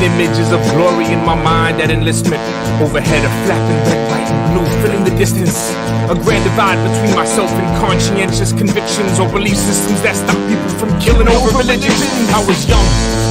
images of glory in my mind at enlistment. Overhead, a flapping red, white, and blue, filling the distance. A grand divide between myself and conscientious convictions or belief systems that stop people from killing over religion. I was young,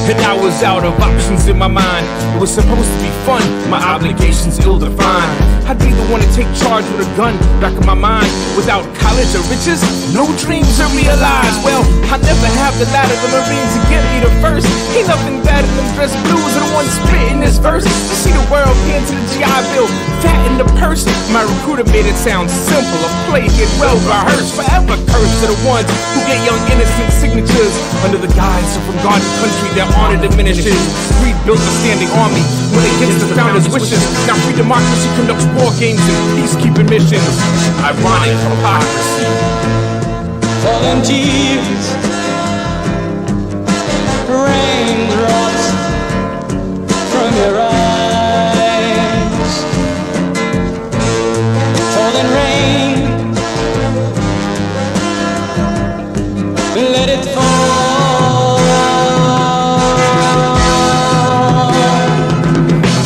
and I was out of options in my mind. It was supposed to be fun, my obligations ill-defined. I'd be the one to take charge with a gun back in my mind. Without college or riches, no dreams are realized. Well, I never have the ladder the Marines to get me to first. Ain't nothing better than dress blues and the one spitting this verse. You see the world paying to the GI Bill, fat in the purse. My recruiter made it sound simple, a play get well rehearsed. Forever cursed to the ones who get young innocent signatures under the guise of from God and country their honor diminishes. Greed built a standing army when against the founders' wishes. Now free democracy conducts war games and peacekeeping missions. Ironic hypocrisy. Falling tears, raindrops from your eyes. Falling rain, let it fall.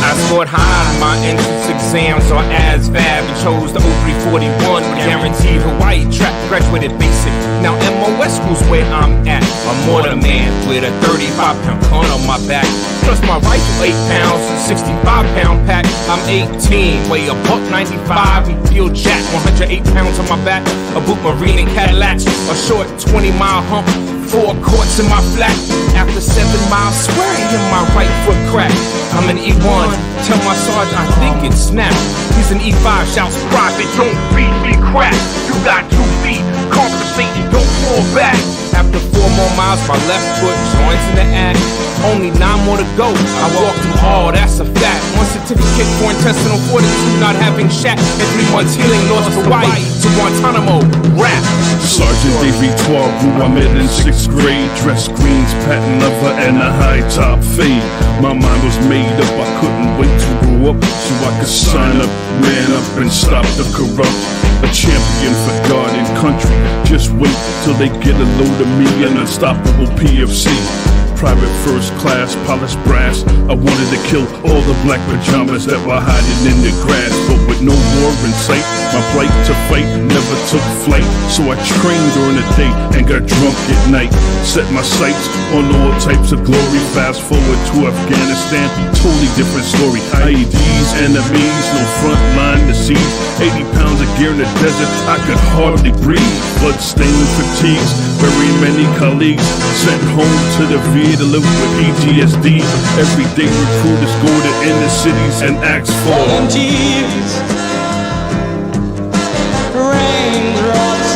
I scored high on my entrance exams on ASVAB and chose the 0341 with guaranteed Hawaii track. Graduated basic, now MOS school's where I'm at. I'm more than a man with a 35-pound gun on my back. Plus my rifle 8 pounds, 65-pound pack. I'm 18, weigh a $195 and feel jacked. 108 pounds on my back, a boot marine and Cadillacs. A short 20-mile hump, 4 quarts in my flat. After 7 miles, swearing my right foot cracked. I'm an E1, tell my sergeant I think it snapped. He's an E5, shouts private, don't beat me crap. You got 2 feet, compensate and don't fall back. After 4 more miles, my left foot joins in the act. Only 9 more to go, I walked them all, that's a fact. 1 certificate for intestinal fortitude, not having shat. And 3 months healing, lost Hawaii to Guantanamo, rap. Sergeant David Twa, who I met in 6th grade. Dress greens, patent leather, and a high top fade. My mind was made up, I couldn't wait to grow up so I could sign up, man up, and stop the corrupt. A champion for God and country. Just wait till they get a load of me, an unstoppable PFC. Private first class, polished brass. I wanted to kill all the black pajamas that were hiding in the grass. But with no war in sight, my plight to fight never took flight. So I trained during the day and got drunk at night. Set my sights on all types of glory. Fast forward to Afghanistan, totally different story. IEDs, enemies, no front line to see. 80 pounds of gear in the desert, I could hardly breathe. Blood-stained fatigues, very many colleagues sent home to the VA to live with PTSD. Everyday recruiters go to inner cities and ask for falling tears, raindrops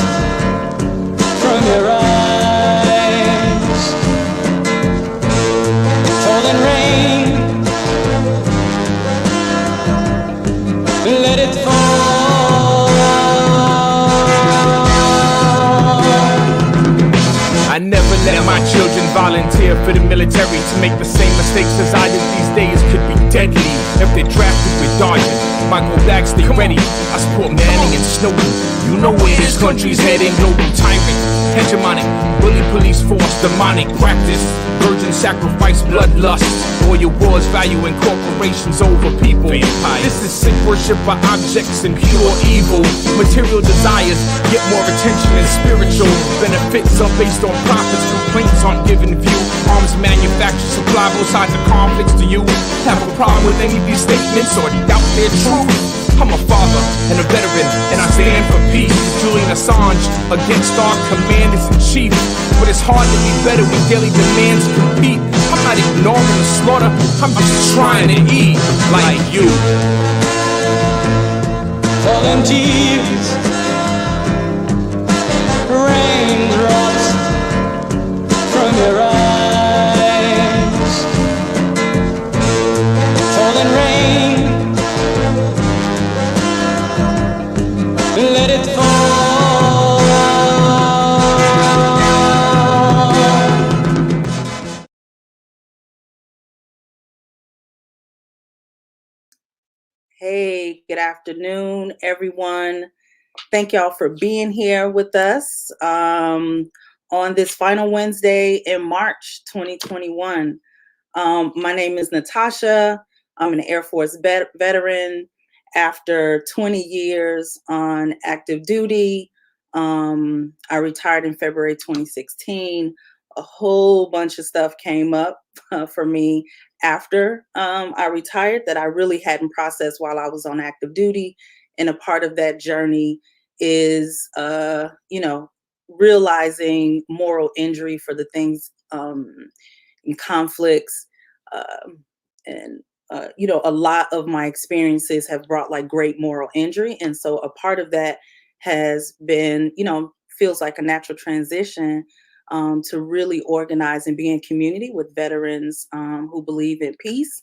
from your eyes. Falling rain, let it fall. I never let my children volunteer for the military to make the same mistakes as I did these days could be deadly. If they're drafted with Dodgers, my go back stay ready. I support Manning and Snowden. You know where this country's heading. Global tyrant, hegemonic, bully police force, demonic practice, virgin sacrifice, bloodlust. All your wars valuing corporations over people. This is sick worship by objects and pure evil. Material desires get more attention than spiritual. Benefits are based on profits, complaints aren't given view. Arms manufacture supply both sides of conflicts. Do you have a problem with any of these statements or doubt their truth? I'm a father and a veteran, and I stand for peace. Julian Assange against our commanders-in-chief. But it's hard to be better when daily demands compete. I'm not ignoring the slaughter, I'm just trying to eat like you. Falling tears, raindrops from your eyes. Falling rain, let it fall. Hey, good afternoon, everyone. Thank y'all for being here with us on this final Wednesday in March 2021. My name is Natasha. I'm an Air Force veteran. After 20 years on active duty, I retired in February 2016. A whole bunch of stuff came up for me after I retired that I really hadn't processed while I was on active duty. And a part of that journey is, realizing moral injury for the things and conflicts. And a lot of my experiences have brought like great moral injury. And so a part of that has been, feels like a natural transition to really organize and be in community with veterans who believe in peace,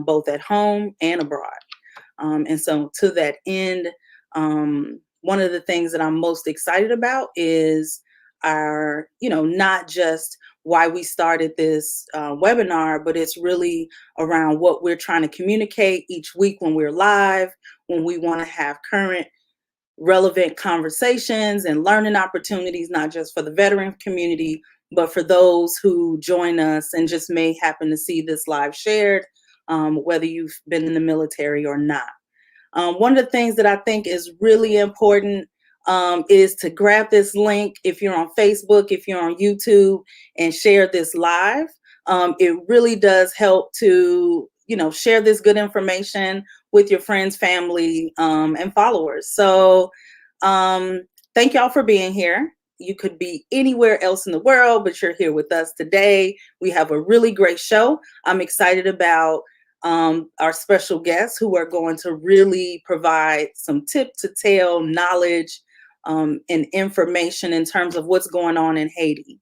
both at home and abroad. And so to that end, one of the things that I'm most excited about is our, not just why we started this webinar, but it's really around what we're trying to communicate each week when we're live, when we want to have current relevant conversations and learning opportunities, not just for the veteran community, but for those who join us and just may happen to see this live shared, whether you've been in the military or not. One of the things that I think is really important is to grab this link if you're on Facebook, if you're on YouTube, and share this live. It really does help to, share this good information with your friends, family, and followers. So thank y'all for being here. You could be anywhere else in the world, but you're here with us today. We have a really great show. I'm excited about our special guests who are going to really provide some tip to tail knowledge and information in terms of what's going on in Haiti.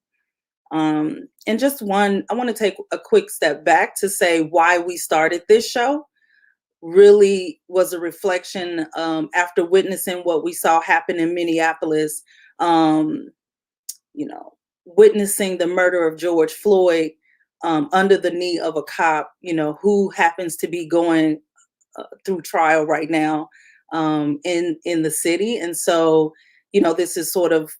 And I want to take a quick step back to say why we started this show. Really was a reflection after witnessing what we saw happen in Minneapolis, witnessing the murder of George Floyd under the knee of a cop, who happens to be going through trial right now in the city. And so, this is sort of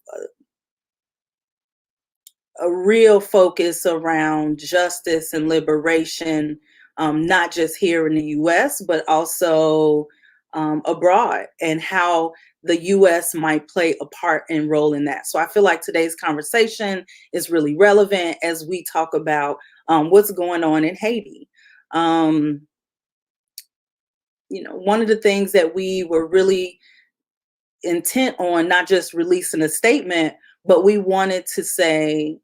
a real focus around justice and liberation, not just here in the US, but also abroad, and how the US might play a part and role in that. So I feel like today's conversation is really relevant as we talk about what's going on in Haiti. One of the things that we were really intent on, not just releasing a statement, but we wanted to say,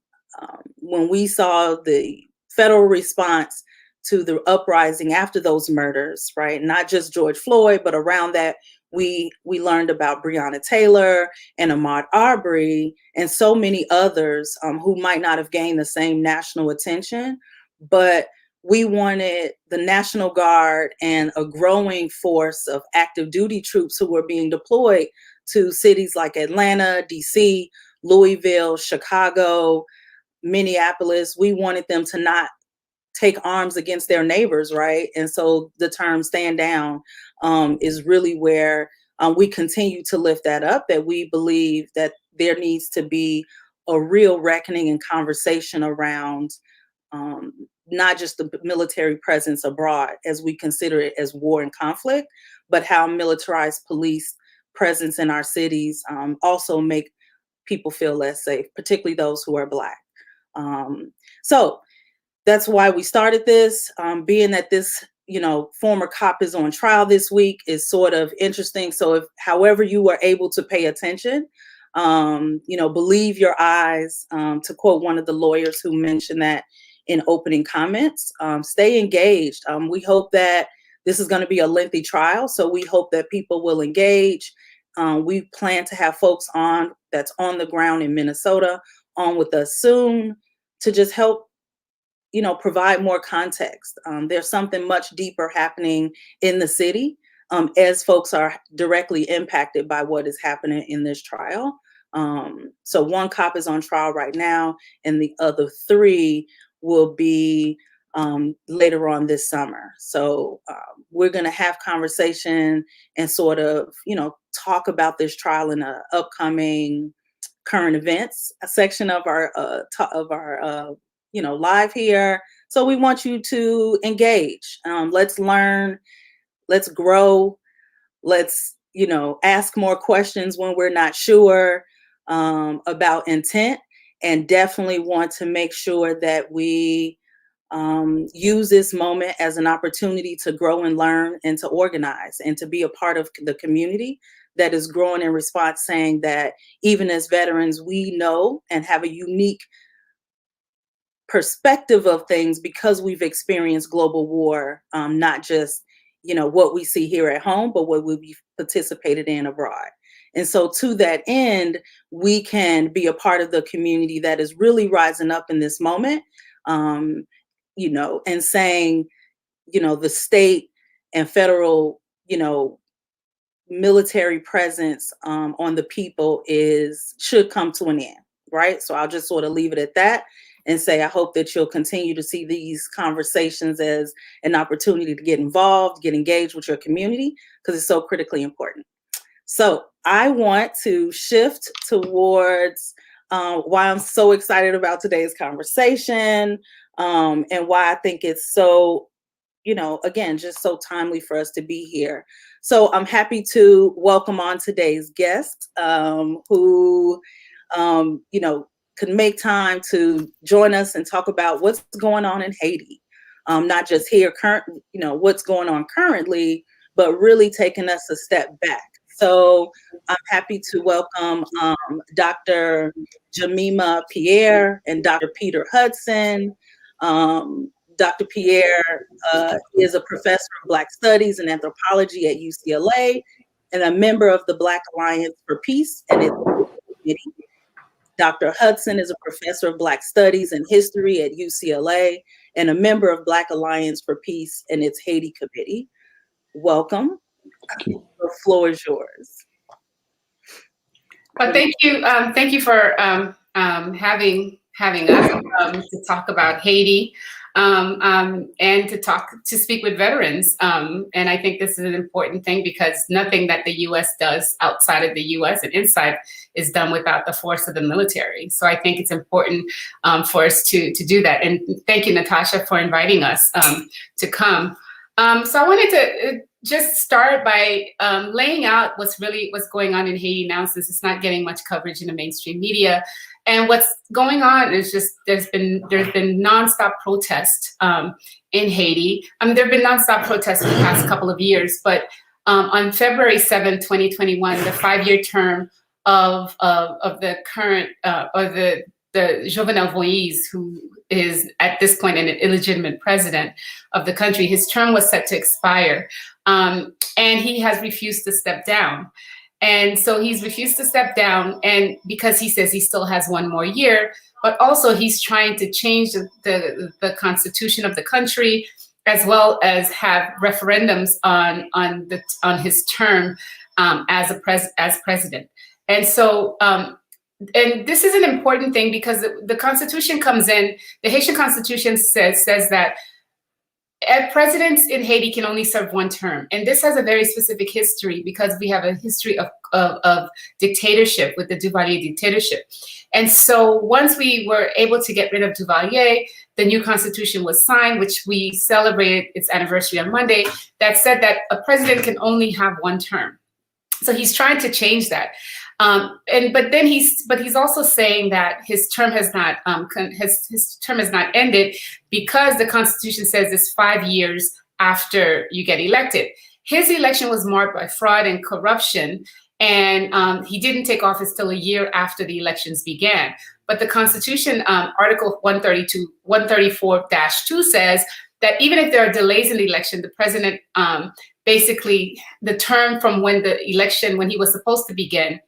when we saw the federal response to the uprising after those murders, right? Not just George Floyd, but around that, we learned about Breonna Taylor and Ahmaud Arbery and so many others who might not have gained the same national attention, but we wanted the National Guard and a growing force of active duty troops who were being deployed to cities like Atlanta, DC, Louisville, Chicago, Minneapolis. We wanted them to not take arms against their neighbors, right? And so the term stand down is really where we continue to lift that up, that we believe that there needs to be a real reckoning and conversation around not just the military presence abroad as we consider it as war and conflict, but how militarized police presence in our cities also make people feel less safe, particularly those who are Black. So that's why we started this. Being that this, former cop is on trial this week is sort of interesting. So if, however you were able to pay attention, believe your eyes, to quote one of the lawyers who mentioned that in opening comments, stay engaged. We hope that this is going to be a lengthy trial, so we hope that people will engage. We plan to have folks on that's on the ground in Minnesota on with us soon to just help, provide more context. There's something much deeper happening in the city as folks are directly impacted by what is happening in this trial. So one cop is on trial right now, and the other 3 will be later on this summer. So we're going to have conversation and sort of, talk about this trial in an upcoming current events section of our live here. So we want you to engage. Let's learn, let's grow, let's, ask more questions when we're not sure about intent, and definitely want to make sure that we use this moment as an opportunity to grow and learn and to organize and to be a part of the community that is growing in response, saying that even as veterans, we know and have a unique perspective of things because we've experienced global war, not just what we see here at home, but what we've participated in abroad. And so to that end, we can be a part of the community that is really rising up in this moment, and saying, the state and federal, military presence on the people should come to an end, right? So I'll just sort of leave it at that and say, I hope that you'll continue to see these conversations as an opportunity to get involved, get engaged with your community, because it's so critically important. So I want to shift towards why I'm so excited about today's conversation, and why I think it's so, again, just so timely for us to be here. So I'm happy to welcome on today's guest, who, could make time to join us and talk about what's going on in Haiti. Not just here, what's going on currently, but really taking us a step back. So I'm happy to welcome Dr. Jemima Pierre and Dr. Peter Hudson. Dr. Pierre is a professor of Black Studies and Anthropology at UCLA and a member of the Black Alliance for Peace and its committee. Dr. Hudson is a professor of Black Studies and History at UCLA and a member of Black Alliance for Peace and its Haiti Committee. Welcome. Thank you. The floor is yours. Well, thank you. Thank you for having us to talk about Haiti and to speak with veterans. And I think this is an important thing because nothing that the U.S. does outside of the U.S. and inside is done without the force of the military. So I think it's important for us to do that. And thank you, Natasha, for inviting us to come. So I wanted to just start by laying out what's going on in Haiti now, since it's not getting much coverage in the mainstream media. And what's going on is just there's been nonstop protests in Haiti. There have been nonstop protests for the past couple of years, but on February 7th, 2021, the 5-year term of the current the Jovenel Moïse, who is at this point an illegitimate president of the country, his term was set to expire, and he has refused to step down. And so he's refused to step down, and because he says he still has 1 more year, but also he's trying to change the constitution of the country, as well as have referendums on his term as president. And so, and this is an important thing because the Constitution comes in. The Haitian Constitution says that presidents in Haiti can only serve 1 term. And this has a very specific history because we have a history of dictatorship with the Duvalier dictatorship. And so once we were able to get rid of Duvalier, the new constitution was signed, which we celebrated its anniversary on Monday, that said that a president can only have 1 term. So he's trying to change that. But he's also saying that his term has not his term has not ended because the Constitution says it's 5 years after you get elected. His election was marked by fraud and corruption, and he didn't take office till a year after the elections began. But the Constitution, Article 134-2 says that even if there are delays in the election, the president basically the term from when he was supposed to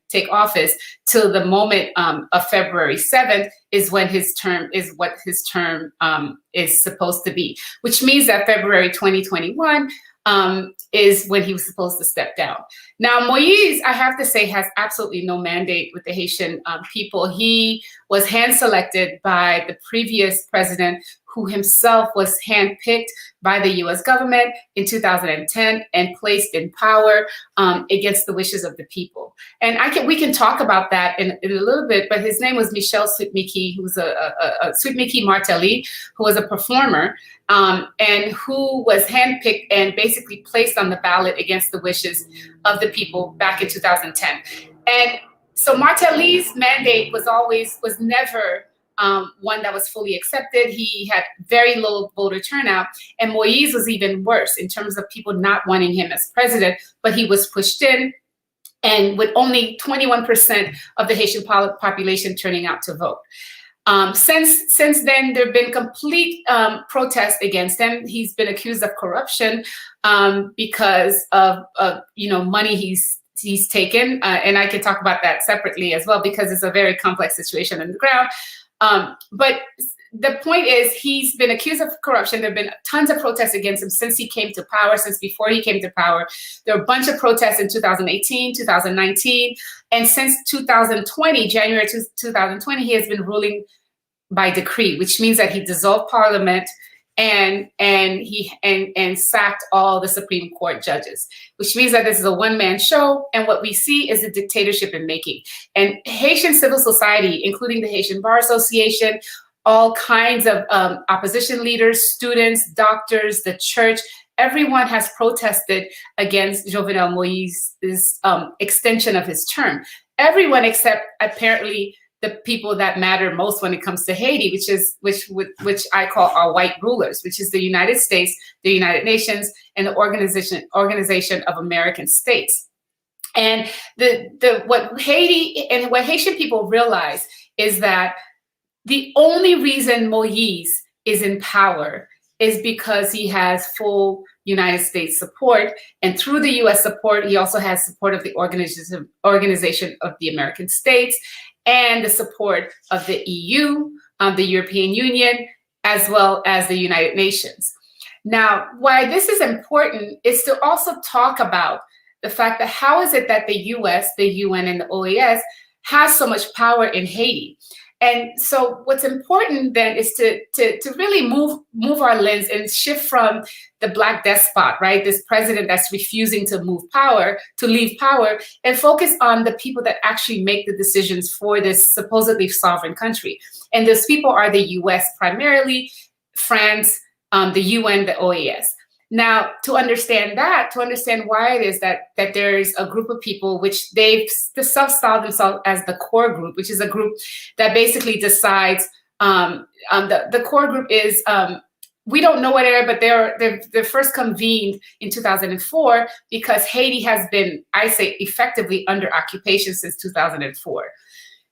take office till the moment of February 7th is when his term is supposed to be, which means that February 2021 is when he was supposed to step down. Now, Moïse, I have to say, has absolutely no mandate with the Haitian people. He was hand selected by the previous president, who himself was handpicked by the U.S. government in 2010 and placed in power against the wishes of the people. And we can talk about that in a little bit, but his name was Michel Sweetmiki, who was Sweetmiki Martelly, who was a performer and who was handpicked and basically placed on the ballot against the wishes of the people back in 2010. And so Martelly's mandate was never one that was fully accepted. He had very low voter turnout, and Moïse was even worse in terms of people not wanting him as president, but he was pushed in, and with only 21% of the Haitian population turning out to vote. Since then, there have been complete protests against him. He's been accused of corruption because of money he's taken, and I can talk about that separately as well because it's a very complex situation on the ground. But the point is, he's been accused of corruption. There have been tons of protests against him since he came to power, since before he came to power. There were a bunch of protests in 2018, 2019, and since 2020, January 2020, he has been ruling by decree, which means that he dissolved parliament and sacked all the Supreme Court judges, which means that this is a one-man show. And what we see is a dictatorship in making. And Haitian civil society, including the Haitian Bar Association, all kinds of opposition leaders, students, doctors, the church, everyone has protested against Jovenel Moïse's extension of his term. Everyone except apparently the people that matter most when it comes to Haiti, which I call our white rulers, which is the United States, the United Nations, and the Organization of American States. And what Haitian people realize is that the only reason Moïse is in power is because he has full United States support. And through the US support, he also has support of the Organization of the American States and the support of the EU, the European Union, as well as the United Nations. Now, why this is important is to also talk about the fact that how is it that the US, the UN, and the OAS has so much power in Haiti? And so what's important then is to really move our lens and shift from the Black despot, right? This president that's refusing to leave power, and focus on the people that actually make the decisions for this supposedly sovereign country. And those people are the US primarily, France, the UN, the OAS. Now, to understand why it is that there's a group of people which they've self-styled themselves as the core group, which is a group that basically decides, the core group is, we don't know what area, but they're first convened in 2004 because Haiti has been, I say, effectively under occupation since 2004.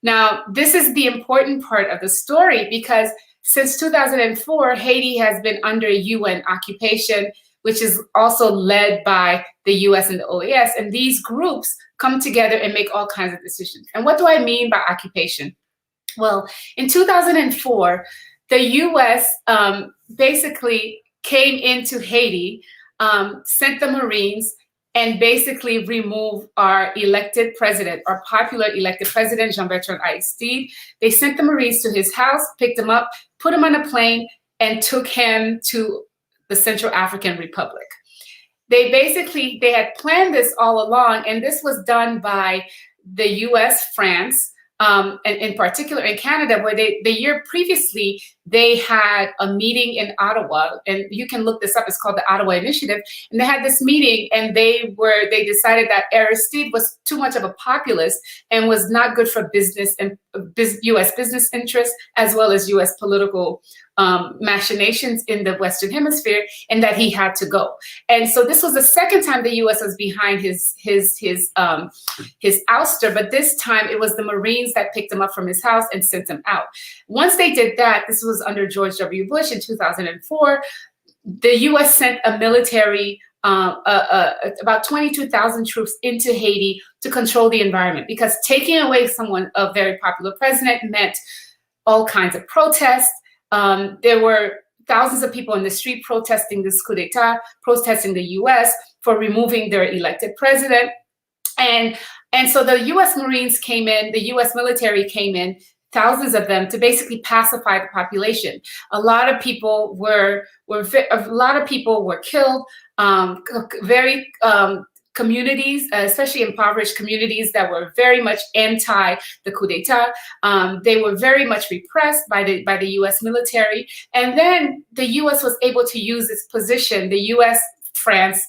Now, this is the important part of the story because since 2004, Haiti has been under UN occupation, which is also led by the US and the OAS. And these groups come together and make all kinds of decisions. And what do I mean by occupation? Well, in 2004, the US basically came into Haiti, sent the Marines, and basically removed our elected president, our popular elected president, Jean-Bertrand Aristide. They sent the Marines to his house, picked him up, put him on a plane, and took him to the Central African Republic. They had planned this all along, and this was done by the US, France, and in particular in Canada, where the year previously, they had a meeting in Ottawa, and you can look this up, it's called the Ottawa Initiative, and they had this meeting, and they decided that Aristide was too much of a populist and was not good for business and US business interests, as well as US political machinations in the Western Hemisphere, and that he had to go. And so this was the second time the US was behind his ouster, but this time it was the Marines that picked him up from his house and sent him out. Once they did that, this was under George W. Bush in 2004, the US sent a military, about 22,000 troops into Haiti to control the environment, because taking away a very popular president meant all kinds of protests. There were thousands of people in the street protesting this coup d'etat, protesting the US for removing their elected president. And so the US Marines came in, the US military came in, thousands of them, to basically pacify the population. A lot of people were killed. Very communities, especially impoverished communities that were very much anti the coup d'état. They were very much repressed by the U.S. military, and then the U.S. was able to use its position. The U.S., France,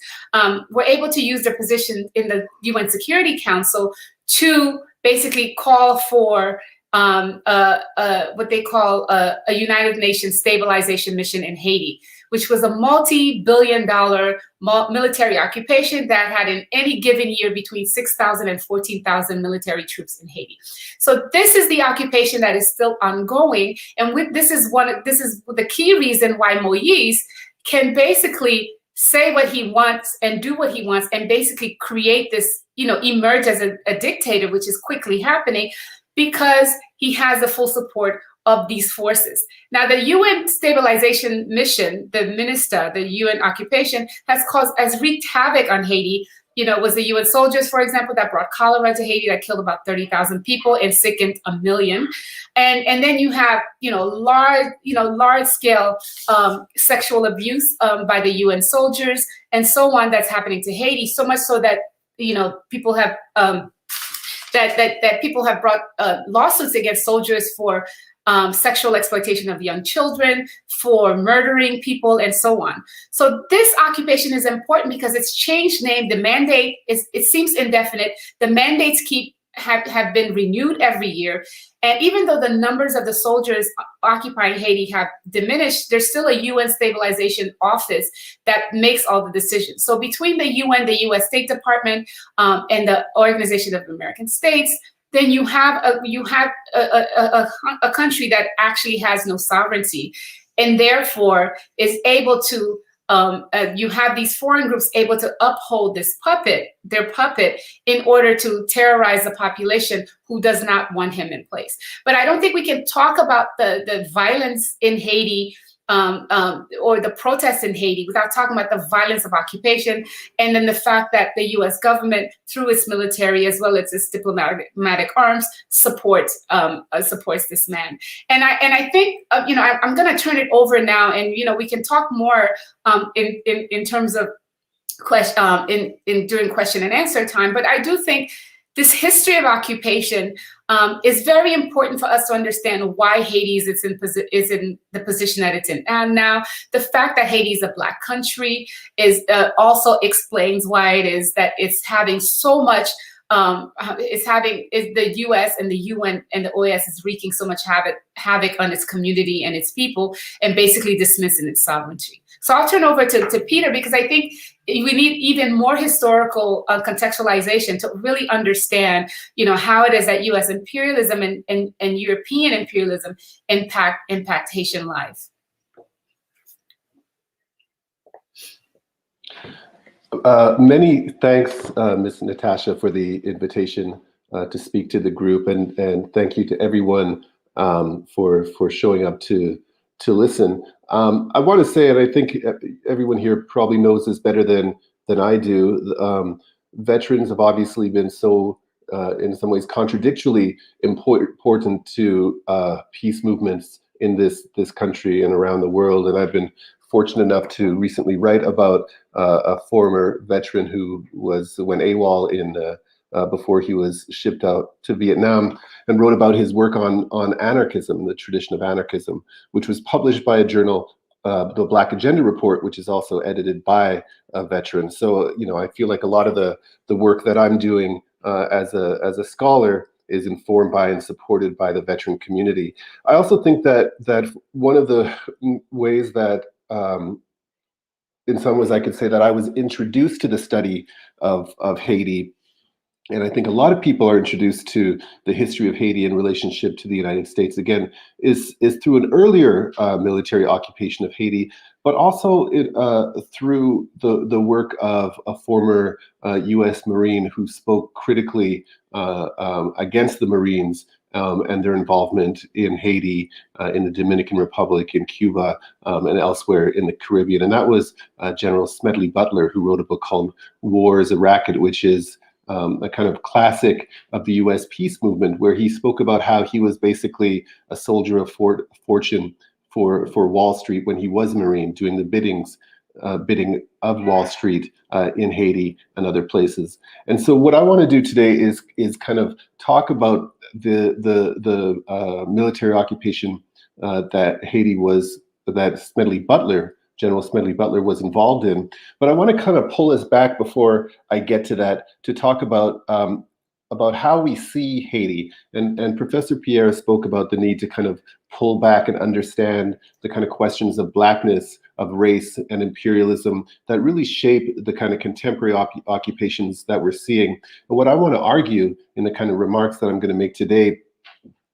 were able to use their position in the UN Security Council to basically call for what they call a United Nations stabilization mission in Haiti, which was a multi-billion-dollar military occupation that had in any given year between 6,000 and 14,000 military troops in Haiti. So this is the occupation that is still ongoing, and this is the key reason why Moïse can basically say what he wants and do what he wants, and basically create this, emerge as a dictator, which is quickly happening, because he has the full support of these forces. Now, the UN stabilization mission, the MINUSTA, the UN occupation, has wreaked havoc on Haiti. It was the UN soldiers, for example, that brought cholera to Haiti, that killed about 30,000 people and sickened 1 million. And then you have, large scale sexual abuse by the UN soldiers and so on that's happening to Haiti. So much so that, people have that people have brought lawsuits against soldiers for sexual exploitation of young children, for murdering people, and so on. So this occupation is important because it's changed name. The mandate it seems indefinite. The mandates have been renewed every year. And even though the numbers of the soldiers occupying Haiti have diminished, there's still a UN stabilization office that makes all the decisions. So between the UN, the US State Department, and the Organization of American States, then you have a country that actually has no sovereignty, and therefore is able to, you have these foreign groups able to uphold their puppet, in order to terrorize the population who does not want him in place. But I don't think we can talk about the violence in Haiti or the protests in Haiti without talking about the violence of occupation, and then the fact that the U.S. government, through its military as well as its diplomatic arms, supports this man. And I think I'm going to turn it over now, and we can talk more in terms of during question and answer time. But I do think this history of occupation is very important for us to understand why Haiti is in the position that it's in. And now the fact that Haiti is a Black country also explains why it is that it's having so much. The U.S. and the UN and the OAS is wreaking so much havoc on its community and its people, and basically dismissing its sovereignty. So I'll turn over to Peter, because I think we need even more historical contextualization to really understand, how it is that U.S. imperialism and European imperialism impact Haitian lives. Many thanks, Ms. Natasha, for the invitation to speak to the group, and thank you to everyone for showing up to listen. I want to say, and I think everyone here probably knows this better than I do, veterans have obviously been so, in some ways, contradictorily important to peace movements in this country and around the world. And I've been fortunate enough to recently write about a former veteran who went AWOL before he was shipped out to Vietnam, and wrote about his work on anarchism, the tradition of anarchism, which was published by a journal, the Black Agenda Report, which is also edited by a veteran. So, I feel like a lot of the work that I'm doing as a scholar is informed by and supported by the veteran community. I also think that one of the ways that, in some ways, I could say that I was introduced to the study of Haiti, and I think a lot of people are introduced to the history of Haiti in relationship to the United States, again, is through an earlier military occupation of Haiti, but also through the work of a former US Marine who spoke critically against the Marines and their involvement in Haiti, in the Dominican Republic, in Cuba, and elsewhere in the Caribbean. And that was General Smedley Butler, who wrote a book called War is a Racket, which is a kind of classic of the U.S. peace movement, where he spoke about how he was basically a soldier of fortune for Wall Street when he was a Marine, doing the bidding of Wall Street in Haiti and other places. And so what I want to do today is kind of talk about the military occupation that Haiti was, that General Smedley Butler was involved in. But I want to kind of pull us back before I get to that to talk about how we see Haiti. And Professor Pierre spoke about the need to kind of pull back and understand the kind of questions of Blackness, of race and imperialism that really shape the kind of contemporary occupations that we're seeing. And what I want to argue in the kind of remarks that I'm going to make today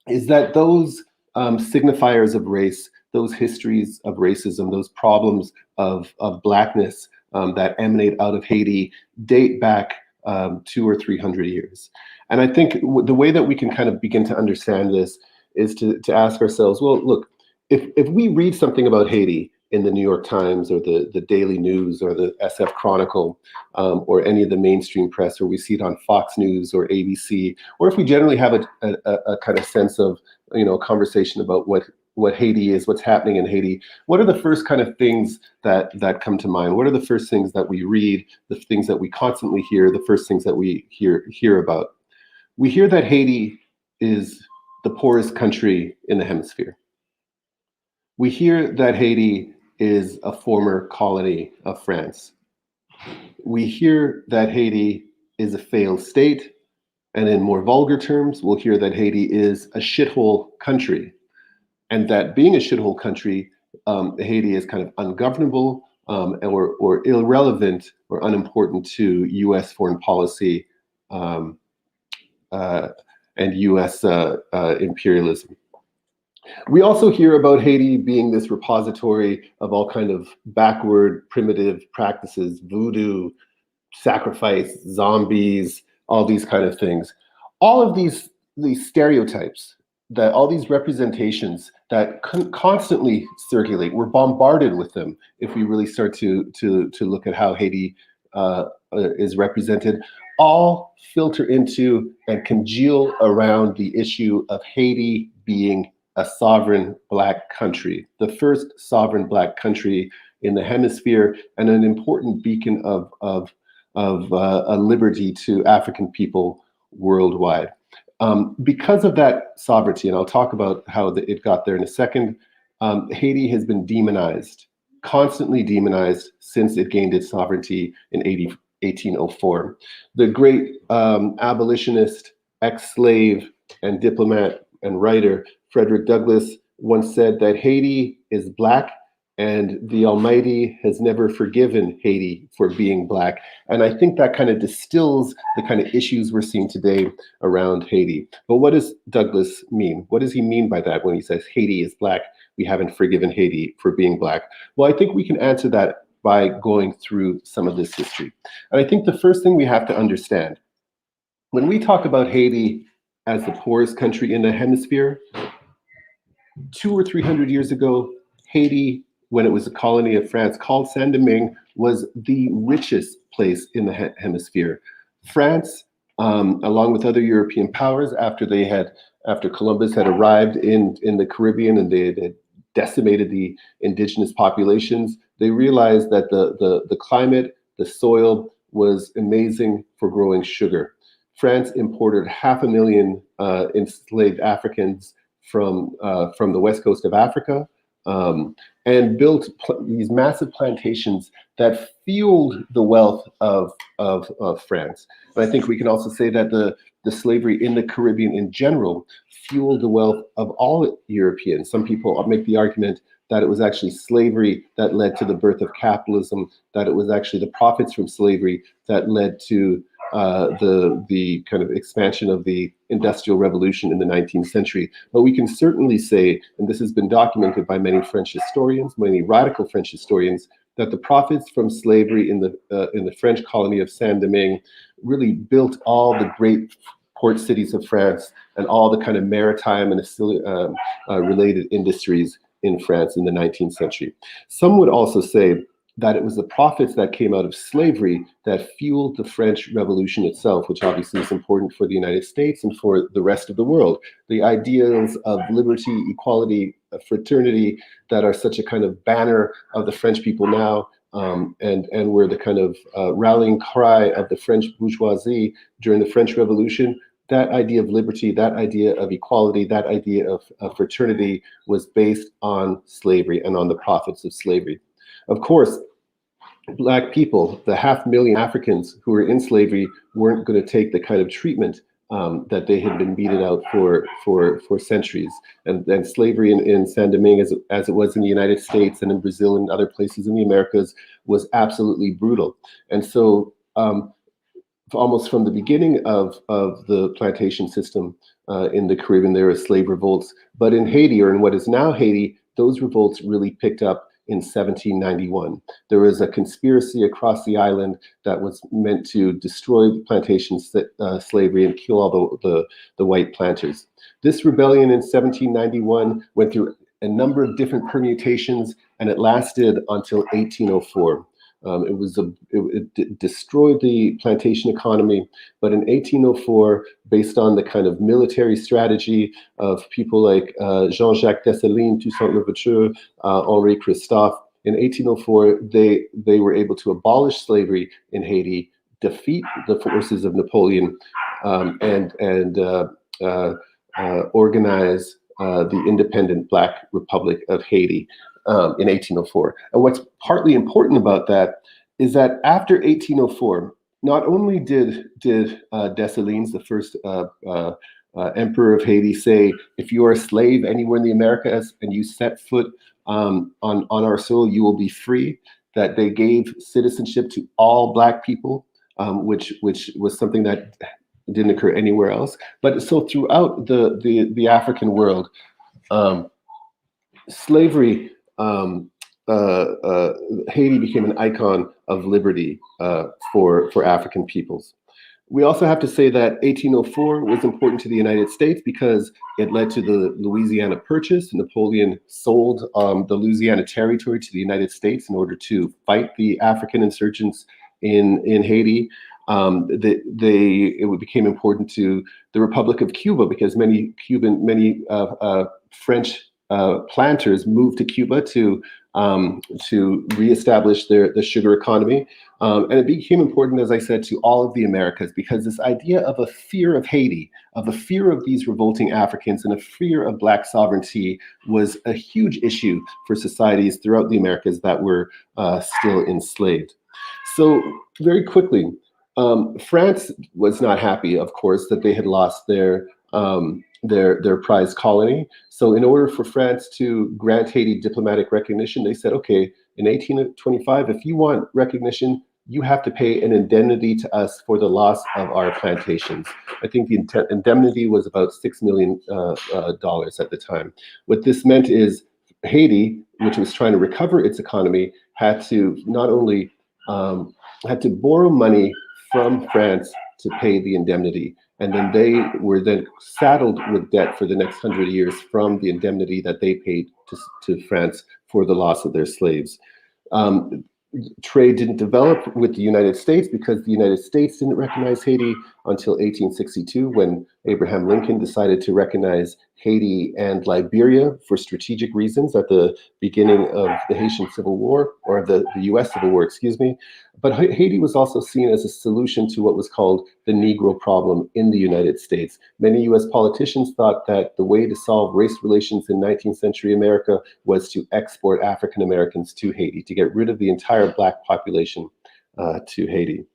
is that those signifiers of race, those histories of racism, those problems of Blackness that emanate out of Haiti date back 200 or 300 years. And I think the way that we can kind of begin to understand this is to ask ourselves, well, look, if we read something about Haiti in the New York Times or the Daily News or the SF Chronicle or any of the mainstream press, or we see it on Fox News or ABC, or if we generally have a kind of sense of, a conversation about what Haiti is, what's happening in Haiti, what are the first kind of things that come to mind? What are the first things that we read, the things that we constantly hear, the first things that we hear about? We hear that Haiti is the poorest country in the hemisphere. We hear that Haiti is a former colony of France. We hear that Haiti is a failed state, and in more vulgar terms, we'll hear that Haiti is a shithole country, and that being a shithole country, Haiti is kind of ungovernable or irrelevant or unimportant to U.S. foreign policy and U.S. imperialism. We also hear about Haiti being this repository of all kind of backward, primitive practices, voodoo, sacrifice, zombies, all these kind of things. All of these stereotypes, that all these representations that constantly circulate, we're bombarded with them if we really start to look at how Haiti is represented, all filter into and congeal around the issue of Haiti being a sovereign Black country, the first sovereign Black country in the hemisphere, and an important beacon of a liberty to African people worldwide. Because of that sovereignty, and I'll talk about how it got there in a second, Haiti has been demonized, constantly demonized since it gained its sovereignty in 1804. The great abolitionist, ex-slave, and diplomat and writer Frederick Douglass once said that Haiti is Black and the Almighty has never forgiven Haiti for being Black. And I think that kind of distills the kind of issues we're seeing today around Haiti. But what does Douglass mean? What does he mean by that when he says Haiti is Black, we haven't forgiven Haiti for being Black? Well, I think we can answer that by going through some of this history. And I think the first thing we have to understand, when we talk about Haiti as the poorest country in the hemisphere, 200 or 300 years ago, Haiti, when it was a colony of France called Saint-Domingue, was the richest place in the hemisphere. France, along with other European powers, after Columbus had arrived in the Caribbean and they had decimated the indigenous populations, they realized that the climate, the soil was amazing for growing sugar. France imported 500,000 enslaved Africans from the west coast of Africa, and built these massive plantations that fueled the wealth of France. But I think we can also say that the slavery in the Caribbean in general fueled the wealth of all Europeans. Some people make the argument that it was actually slavery that led to the birth of capitalism, that it was actually the profits from slavery that led to the kind of expansion of the Industrial Revolution in the 19th century. But we can certainly say, and this has been documented by many French historians, many radical French historians, that the profits from slavery in the French colony of Saint-Domingue really built all the great port cities of France and all the kind of maritime and related industries in France in the 19th century. Some would also say that it was the profits that came out of slavery that fueled the French Revolution itself, which obviously is important for the United States and for the rest of the world. The ideals of liberty, equality, fraternity that are such a kind of banner of the French people now, and were the kind of rallying cry of the French bourgeoisie during the French Revolution. That idea of liberty, that idea of equality, that idea of fraternity was based on slavery and on the profits of slavery. Of course, Black people, the 500,000 Africans who were in slavery, weren't going to take the kind of treatment that they had been meted out for centuries. And slavery in San Domingue, as it was in the United States and in Brazil and other places in the Americas, was absolutely brutal. And so almost from the beginning of the plantation system in the Caribbean, there were slave revolts. But in Haiti, or in what is now Haiti, those revolts really picked up in 1791. There was a conspiracy across the island that was meant to destroy plantation slavery and kill all the white planters. This rebellion in 1791 went through a number of different permutations, and it lasted until 1804. It destroyed the plantation economy, but in 1804, based on the kind of military strategy of people like Jean-Jacques Dessalines, Toussaint Louverture, Henri Christophe, in 1804, they were able to abolish slavery in Haiti, defeat the forces of Napoleon, and organize the independent Black Republic of Haiti. In 1804. And what's partly important about that is that after 1804, not only did Dessalines, the first emperor of Haiti, say, if you are a slave anywhere in the Americas and you set foot on our soil, you will be free, that they gave citizenship to all Black people, which was something that didn't occur anywhere else. But so throughout the African world, slavery, Haiti became an icon of liberty for African peoples. We also have to say that 1804 was important to the United States because it led to the Louisiana Purchase. Napoleon sold the Louisiana Territory to the United States in order to fight the African insurgents in Haiti. It became important to the Republic of Cuba because many French planters moved to Cuba to reestablish the sugar economy. And it became important, as I said, to all of the Americas, because this idea of a fear of Haiti, of a fear of these revolting Africans, and a fear of Black sovereignty was a huge issue for societies throughout the Americas that were still enslaved. So very quickly, France was not happy, of course, that they had lost their prized colony. So in order for France to grant Haiti diplomatic recognition, they said, okay, in 1825, if you want recognition, you have to pay an indemnity to us for the loss of our plantations. I think the indemnity was about $6 million at the time. What this meant is Haiti, which was trying to recover its economy, had to not only had to borrow money from France to pay the indemnity. And then they were then saddled with debt for the next 100 years from the indemnity that they paid to France for the loss of their slaves. Trade didn't develop with the United States because the United States didn't recognize Haiti until 1862, when Abraham Lincoln decided to recognize Haiti and Liberia for strategic reasons at the beginning of the Haitian Civil War, or the US Civil War, excuse me. But Haiti was also seen as a solution to what was called the Negro problem in the United States. Many US politicians thought that the way to solve race relations in 19th century America was to export African Americans to Haiti, to get rid of the entire Black population to Haiti.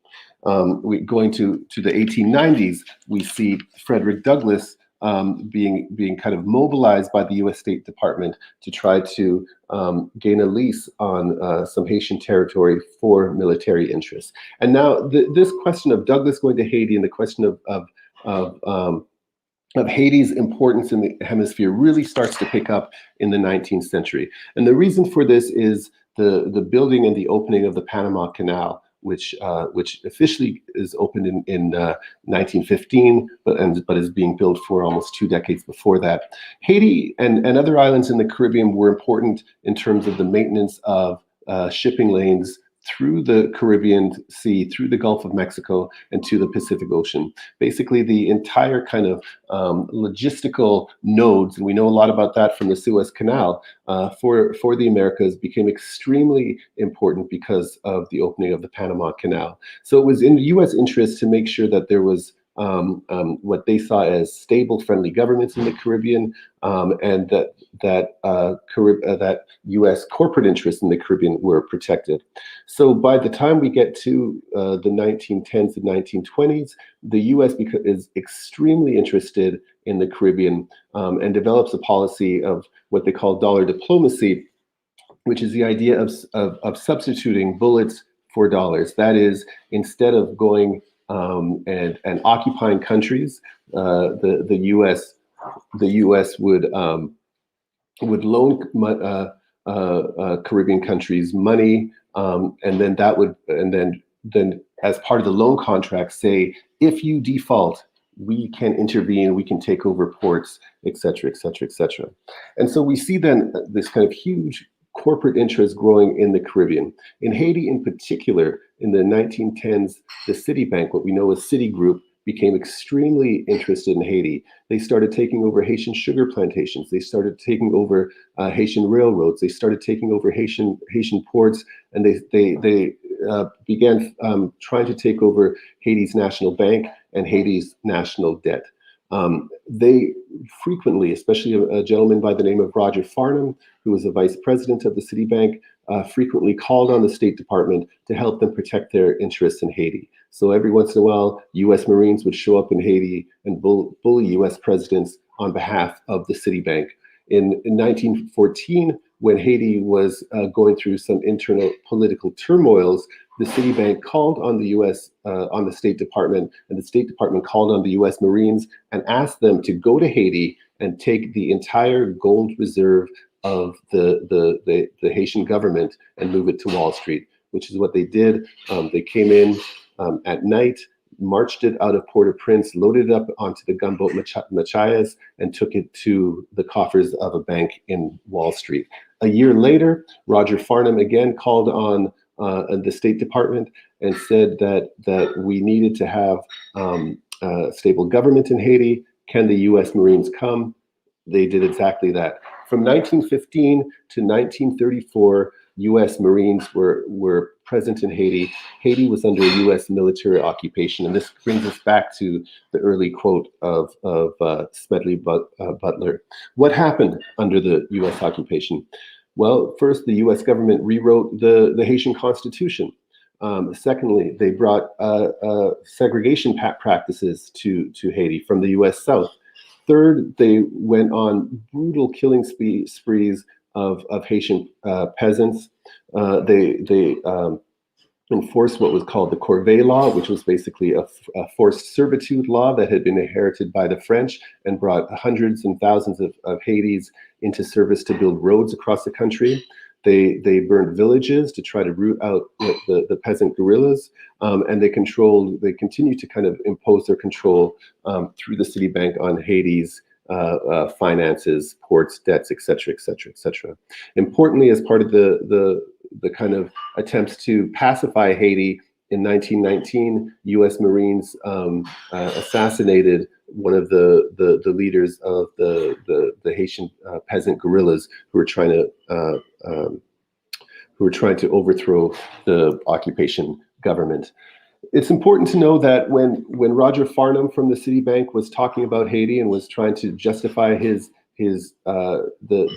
Going to the 1890s, we see Frederick Douglass being kind of mobilized by the U.S. State Department to try to gain a lease on some Haitian territory for military interests. And now this question of Douglass going to Haiti and the question of Haiti's importance in the hemisphere really starts to pick up in the 19th century. And the reason for this is the building and the opening of the Panama Canal, which officially is opened in 1915, but is being built for almost 2 decades before that. Haiti and other islands in the Caribbean were important in terms of the maintenance of shipping lanes through the Caribbean Sea, through the Gulf of Mexico, and to the Pacific Ocean. Basically, the entire kind of logistical nodes, and we know a lot about that from the Suez Canal, for the Americas became extremely important because of the opening of the Panama Canal. So it was in the U.S. interest to make sure that there was what they saw as stable, friendly governments in the Caribbean, and that U.S. corporate interests in the Caribbean were protected. So by the time we get to the 1910s and 1920s, the U.S. is extremely interested in the Caribbean and develops a policy of what they call dollar diplomacy, which is the idea of substituting bullets for dollars. That is, instead of going and occupying countries, the U.S. would loan Caribbean countries money, and then as part of the loan contract say, if you default, we can intervene, we can take over ports, et cetera, et cetera, et cetera. And so we see then this kind of huge corporate interest growing in the Caribbean. In Haiti in particular, in the 1910s, the Citibank, what we know as Citigroup, became extremely interested in Haiti. They started taking over Haitian sugar plantations. They started taking over Haitian railroads. They started taking over Haitian ports, and they began trying to take over Haiti's national bank and Haiti's national debt. They frequently, especially a gentleman by the name of Roger Farnham, who was the vice president of the Citibank, frequently called on the State Department to help them protect their interests in Haiti. So every once in a while, U.S. Marines would show up in Haiti and bully U.S. presidents on behalf of the Citibank. In 1914, when Haiti was going through some internal political turmoils, the Citibank called on the U.S. On the State Department, and the State Department called on the U.S. Marines and asked them to go to Haiti and take the entire gold reserve of the Haitian government and move it to Wall Street, which is what they did. They came in at night, marched it out of Port-au-Prince, loaded it up onto the gunboat Machias, and took it to the coffers of a bank in Wall Street. A year later, Roger Farnham again called on the State Department and said that we needed to have a stable government in Haiti. Can the U.S. Marines come? They did exactly that. From 1915 to 1934, U.S. Marines were present in Haiti. Haiti was under U.S. military occupation, and this brings us back to the early quote of Smedley Butler. What happened under the U.S. occupation? Well, first, the U.S. government rewrote the Haitian Constitution. Secondly, they brought segregation practices to Haiti from the U.S. South. Third, they went on brutal killing sprees of Haitian peasants. They enforced what was called the Corvée law, which was basically a forced servitude law that had been inherited by the French and brought hundreds and thousands of Haitis into service to build roads across the country. They burned villages to try to root out the peasant guerrillas, and they continue to kind of impose their control through the Citibank on Haiti's finances, ports, debts, et cetera, et cetera, et cetera. Importantly, as part of the kind of attempts to pacify Haiti, in 1919, U.S. Marines assassinated one of the leaders of the Haitian peasant guerrillas who were trying to overthrow the occupation government. It's important to know that when Roger Farnham from the Citibank was talking about Haiti and was trying to justify the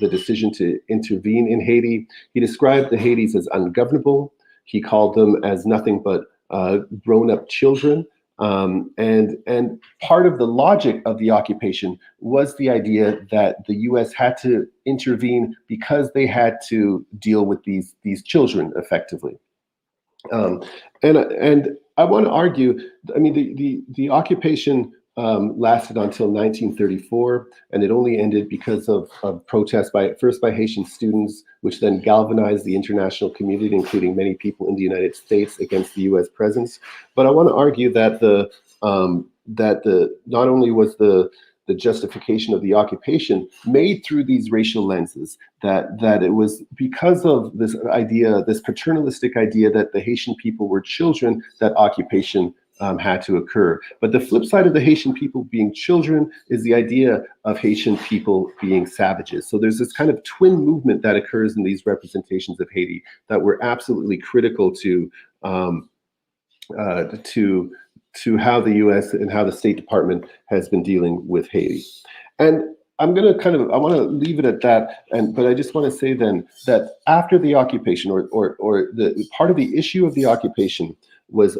decision to intervene in Haiti, he described the Haitis as ungovernable. He called them as nothing but grown-up children. And part of the logic of the occupation was the idea that the U.S. had to intervene because they had to deal with these children effectively. And I want to argue, I mean, the occupation lasted until 1934, and it only ended because of protests first by Haitian students, which then galvanized the international community, including many people in the United States, against the U.S. presence. But I want to argue that not only was the the justification of the occupation made through these racial lenses, that it was because of this idea, this paternalistic idea that the Haitian people were children, that occupation had to occur. But the flip side of the Haitian people being children is the idea of Haitian people being savages. So there's this kind of twin movement that occurs in these representations of Haiti that were absolutely critical to how the U.S. and how the State Department has been dealing with Haiti. And I'm going to I want to leave it at that. But I just want to say then that after the occupation, or the part of the issue of the occupation was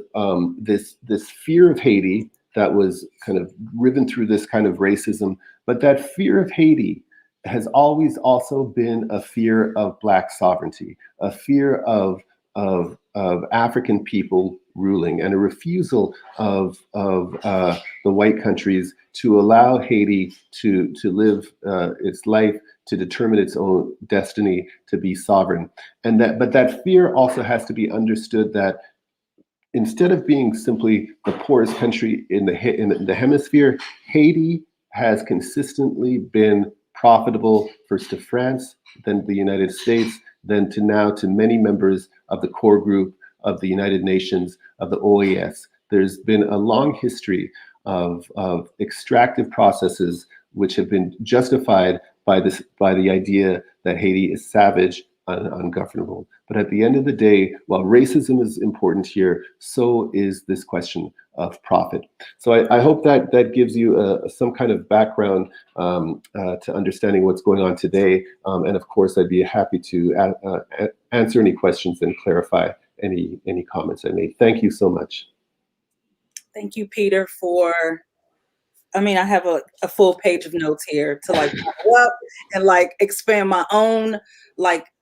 this fear of Haiti that was kind of riven through this kind of racism. But that fear of Haiti has always also been a fear of Black sovereignty, a fear of African people ruling, and a refusal of the white countries to allow Haiti to live its life, to determine its own destiny, to be sovereign. But that fear also has to be understood, that instead of being simply the poorest country in the hemisphere, Haiti has consistently been profitable, first to France, then the United States, then to many members of the core group of the United Nations, of the OAS. There's been a long history of extractive processes which have been justified by the idea that Haiti is savage and ungovernable. But at the end of the day, while racism is important here, so is this question of profit. So I hope that gives you some kind of background to understanding what's going on today. And of course, I'd be happy to answer any questions and clarify any comments I made. Thank you so much. Thank you, Peter, I have a full page of notes here to follow up and expand my own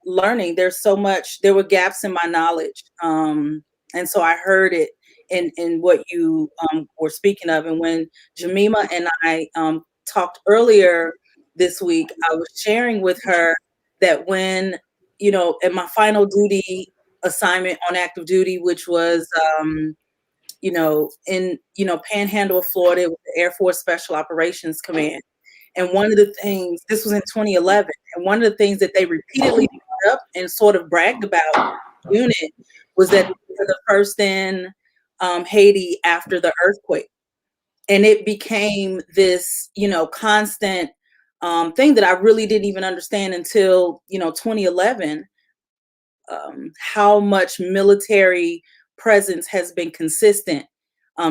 learning. There's so much, there were gaps in my knowledge. And so I heard it in what you were speaking of. And when Jemima and I talked earlier this week, I was sharing with her that when, in my final duty assignment on active duty, which was in Panhandle of Florida with the Air Force Special Operations Command. And one of the things, this was in 2011, and one of the things that they repeatedly brought up and sort of bragged about the unit was that they were the first in Haiti after the earthquake. And it became this, constant thing that I really didn't even understand until, 2011, how much military presence has been consistent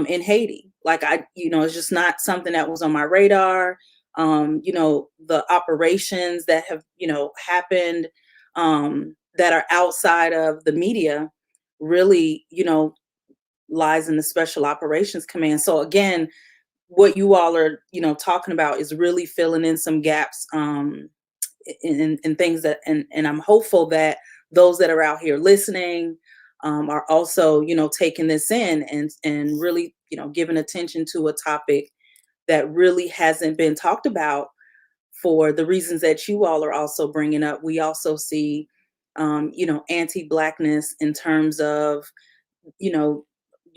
in Haiti. It's just not something that was on my radar. The operations that have, happened that are outside of the media really, lies in the Special Operations Command. So again, what you all are, talking about is really filling in some gaps in things that, and I'm hopeful that those that are out here listening are also, taking this in and really, giving attention to a topic that really hasn't been talked about for the reasons that you all are also bringing up. We also see, anti-Blackness in terms of,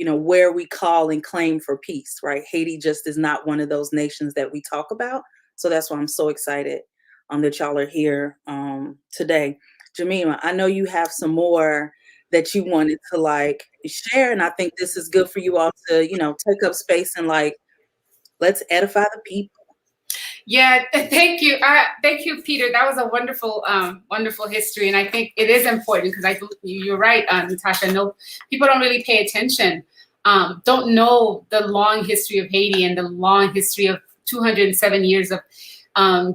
where we call and claim for peace, right? Haiti just is not one of those nations that we talk about. So that's why I'm so excited that y'all are here today. Jemima, I know you have some more that you wanted to share, and I think this is good for you all to, take up space and let's edify the people. Yeah, thank you. Thank you, Peter. That was a wonderful, wonderful history. And I think it is important because you're right, Natasha. No, people don't really pay attention, don't know the long history of Haiti and the long history of 207 years of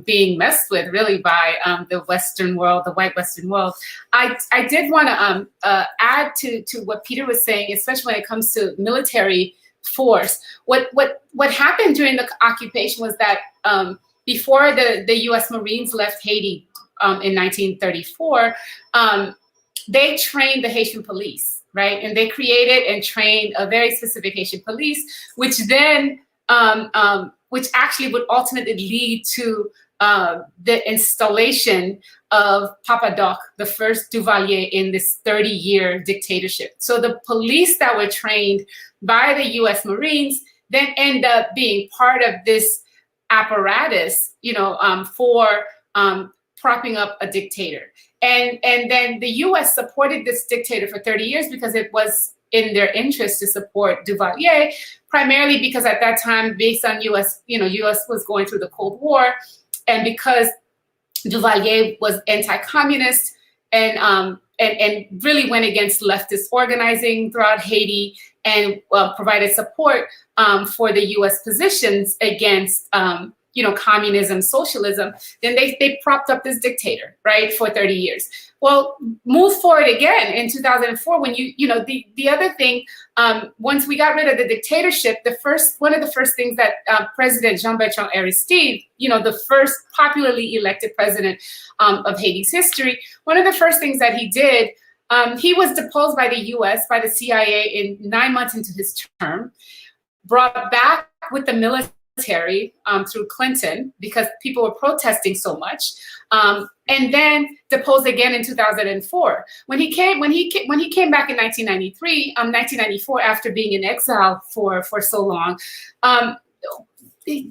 being messed with really by the Western world, the white Western world. I did want to add to what Peter was saying, especially when it comes to military force. What happened during the occupation was that before the U.S. Marines left Haiti in 1934, they trained the Haitian police, right? And they created and trained a very specific Haitian police, which then which actually would ultimately lead to the installation of Papa Doc, the first Duvalier in this 30-year dictatorship. So the police that were trained by the U.S. Marines then end up being part of this apparatus, for propping up a dictator. And then the U.S. supported this dictator for 30 years because it was in their interest to support Duvalier, primarily because at that time, based on U.S. was going through the Cold War, and because Duvalier was anti-communist and really went against leftist organizing throughout Haiti and provided support for the U.S. positions against communism, socialism, then they propped up this dictator, right, for 30 years. Well, move forward again in 2004 when the other thing, once we got rid of the dictatorship, one of the first things that President Jean-Bertrand Aristide, the first popularly elected president of Haiti's history, one of the first things that he did, he was deposed by the U.S., by the CIA in 9 months into his term, brought back with the military through Clinton because people were protesting so much, and then deposed again in 2004. When he came back in 1994 after being in exile for so long, he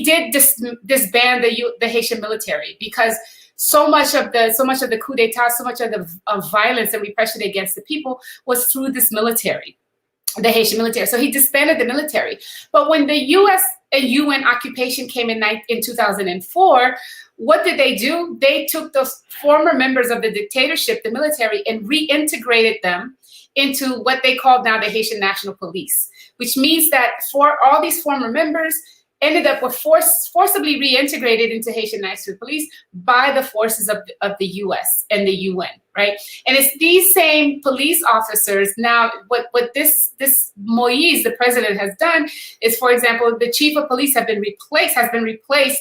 did disband the Haitian military because so much of the coup d'état, so much of the violence and repression against the people was through this military, the Haitian military. So he disbanded the military. But when the U.S. and UN occupation came in 2004, what did they do? They took those former members of the dictatorship, the military, and reintegrated them into what they called now the Haitian National Police, which means that for all these former members ended up forcibly reintegrated into Haitian National Police by the forces of the U.S. and the UN, right? And it's these same police officers now. What this Moïse, the president, has done is, for example, the chief of police has been replaced.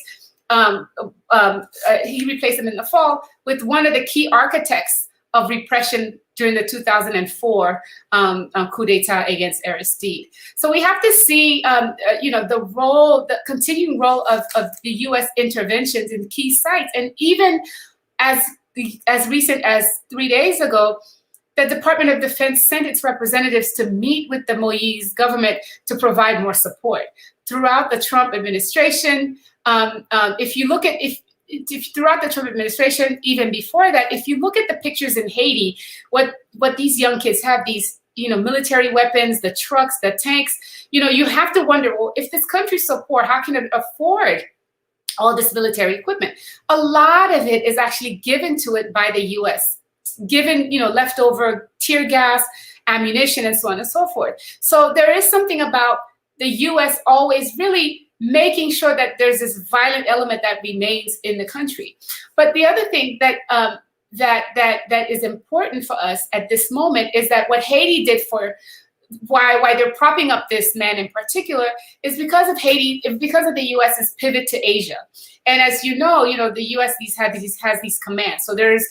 He replaced him in the fall with one of the key architects of repression during the 2004 coup d'etat against Aristide. So we have to see, the continuing role of the U.S. interventions in key sites, and even as recent as 3 days ago, the Department of Defense sent its representatives to meet with the Moïse government to provide more support throughout the Trump administration. If you look at throughout the Trump administration, even before that, if you look at the pictures in Haiti, what these young kids have, these military weapons, the trucks, the tanks, you have to wonder, well, if this country's so poor, how can it afford all this military equipment? A lot of it is actually given to it by the U.S., given leftover tear gas, ammunition, and so on and so forth. So there is something about the U.S. always really making sure that there's this violent element that remains in the country. But the other thing that that is important for us at this moment is that what Haiti did for why they're propping up this man in particular is because of Haiti, because of the U.S.'s pivot to Asia. And as you know, the U.S. has these commands. So there's,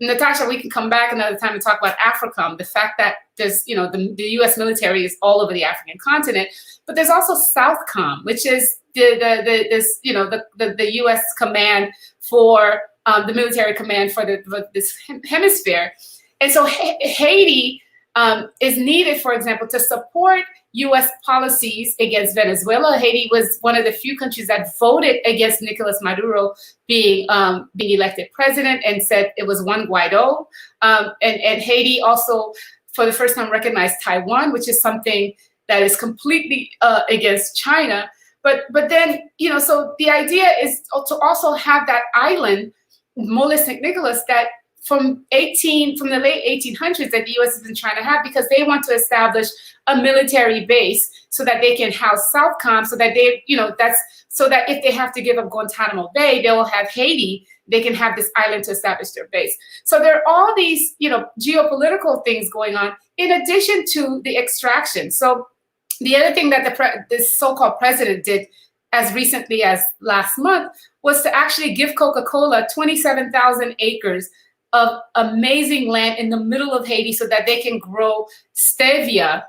Natasha, we can come back another time and talk about AFRICOM, the fact that there's, the U.S. military is all over the African continent, but there's also SOUTHCOM, which is the U.S. command for the military command for this hemisphere. And so Haiti is needed, for example, to support U.S. policies against Venezuela. Haiti was one of the few countries that voted against Nicolas Maduro being elected president and said it was Juan Guaido. And Haiti also, for the first time, recognized Taiwan, which is something that is completely against China. But then, so the idea is to also have that island, Mollis St. Nicholas, that from the late 1800s that the U.S. has been trying to have, because they want to establish a military base so that they can house SOUTHCOM, so that so that if they have to give up Guantanamo Bay, they will have Haiti. They can have this island to establish their base. So there are all these, geopolitical things going on in addition to the extraction. So the other thing that this so-called president did as recently as last month was to actually give Coca-Cola 27,000 acres of amazing land in the middle of Haiti so that they can grow stevia,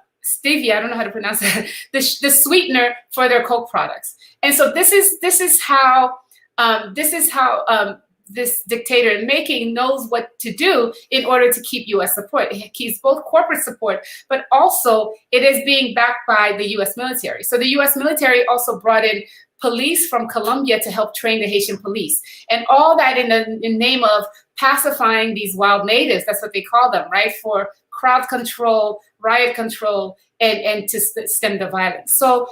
I don't know how to pronounce that, the sweetener for their Coke products. And so this is how this dictator in making knows what to do in order to keep U.S. support. It keeps both corporate support, but also it is being backed by the U.S. military. So the U.S. military also brought in police from Colombia to help train the Haitian police. And all that in the name of pacifying these wild natives, that's what they call them, right? For crowd control, riot control, and to stem the violence. So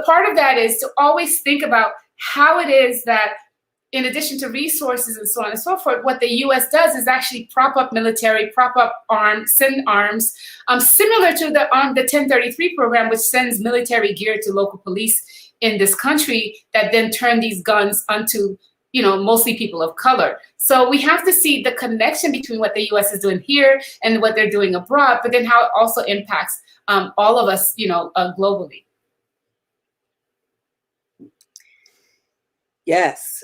part of that is to always think about how it is that, in addition to resources and so on and so forth, what the U.S. does is actually prop up military, prop up arms, send arms, similar to the 1033 program, which sends military gear to local police in this country that then turn these guns onto, mostly people of color. So we have to see the connection between what the U.S. is doing here and what they're doing abroad, but then how it also impacts all of us, globally. Yes,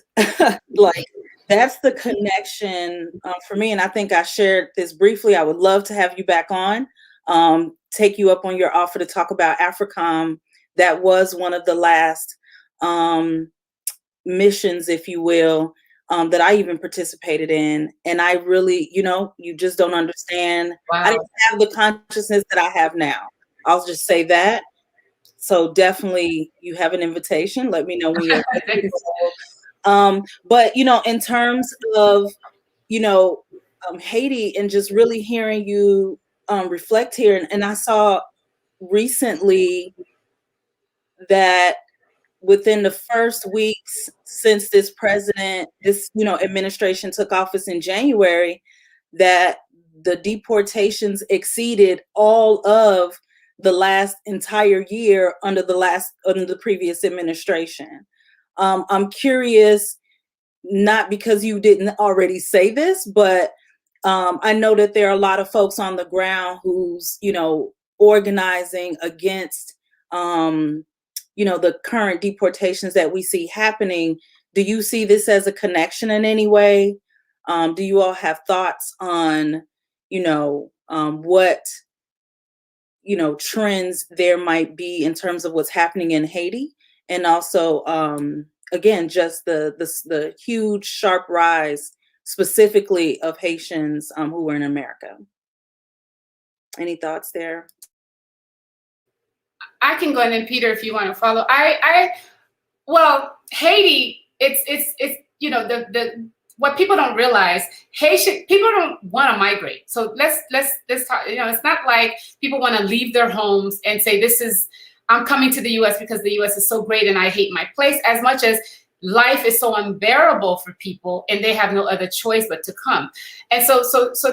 like that's the connection for me. And I think I shared this briefly. I would love to have you back on, take you up on your offer to talk about AFRICOM. That was one of the last missions, if you will, that I even participated in. And I really, you just don't understand. Wow. I didn't have the consciousness that I have now. I'll just say that. So definitely you have an invitation. Let me know when you're ready. But, in terms of, Haiti and just really hearing you reflect here. And I saw recently that within the first weeks since this administration took office in January, that the deportations exceeded all of the last entire year under the previous administration. I'm curious, not because you didn't already say this, but I know that there are a lot of folks on the ground who's, organizing against, the current deportations that we see happening. Do you see this as a connection in any way? Do you all have thoughts on, what, trends there might be in terms of what's happening in Haiti? And also, again, just the huge, sharp rise specifically of Haitians who are in America. Any thoughts there? I can go, and then Peter, if you want to follow. Well, Haiti, it's what people don't realize, Haitian people don't want to migrate. So let's talk. It's not like people want to leave their homes and say, I'm coming to the U.S. because the U.S. is so great and I hate my place, as much as life is so unbearable for people and they have no other choice but to come. And so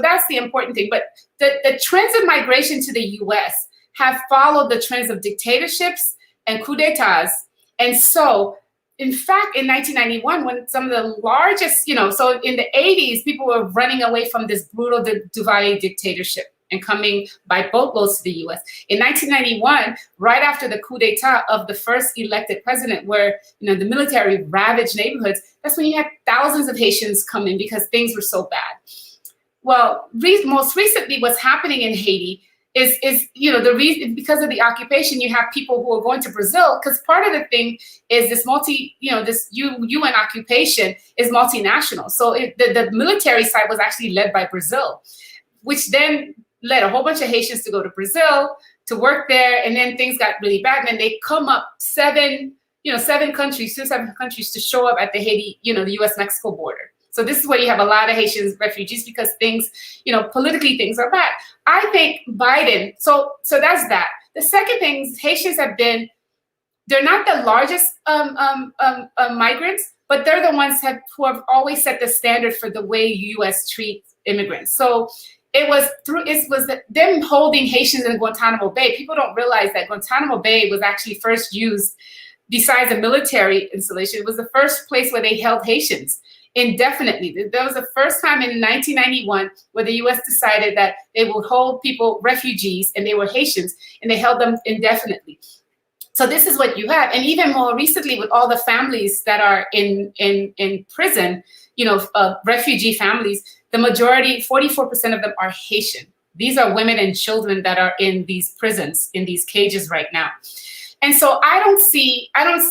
that's the important thing. But the trends of migration to the U.S. have followed the trends of dictatorships and coups d'etats. And so, in fact, in 1991, when some of the largest, so in the 80s, people were running away from this brutal Duvalier dictatorship and coming by boatloads to the U.S. In 1991, right after the coup d'etat of the first elected president, where the military ravaged neighborhoods, that's when you had thousands of Haitians come in because things were so bad. Well, most recently, what's happening in Haiti is the reason, because of the occupation, you have people who are going to Brazil, because part of the thing is this this UN occupation is multinational. So the military side was actually led by Brazil, which then led a whole bunch of Haitians to go to Brazil to work there, and then things got really bad, and then they come up seven countries to show up at the Haiti, the U.S.-Mexico border. So this is where you have a lot of Haitian refugees because things, politically things are bad. I think Biden, so that's that. The second thing is Haitians they're not the largest migrants, but they're the ones who have always set the standard for the way U.S. treats immigrants. So it was them holding Haitians in Guantanamo Bay. People don't realize that Guantanamo Bay was actually first used, besides a military installation, it was the first place where they held Haitians indefinitely. That was the first time in 1991 where the U.S. decided that they would hold people, refugees, and they were Haitians, and they held them indefinitely. So this is what you have. And even more recently, with all the families that are in prison, refugee families, the majority, 44% of them are Haitian. These are women and children that are in these prisons, in these cages right now. And so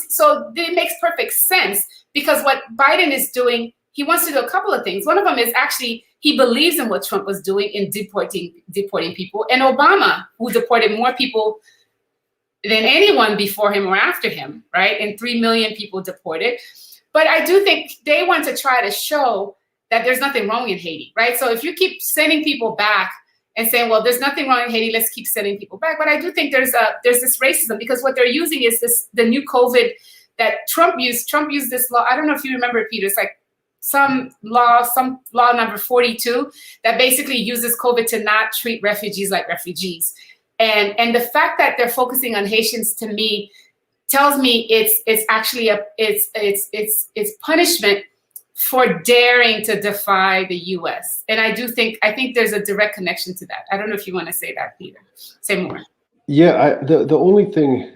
so it makes perfect sense, because what Biden is doing he wants to do a couple of things. One of them is actually he believes in what Trump was doing in deporting people, and Obama, who deported more people than anyone before him or after him, right? And 3 million people deported. But I do think they want to try to show that there's nothing wrong in Haiti, right? So if you keep sending people back and saying, well, there's nothing wrong in Haiti, let's keep sending people back. But I do think there's this racism, because what they're using is the new COVID that Trump used. Trump used this law. I don't know if you remember it, Peter. It's like some law number 42 that basically uses COVID to not treat refugees like refugees. And the fact that they're focusing on Haitians, to me, tells me it's actually it's punishment for daring to defy the U.S. And I think there's a direct connection to that. I don't know if you want to say that, Peter. Say more. Yeah, the only thing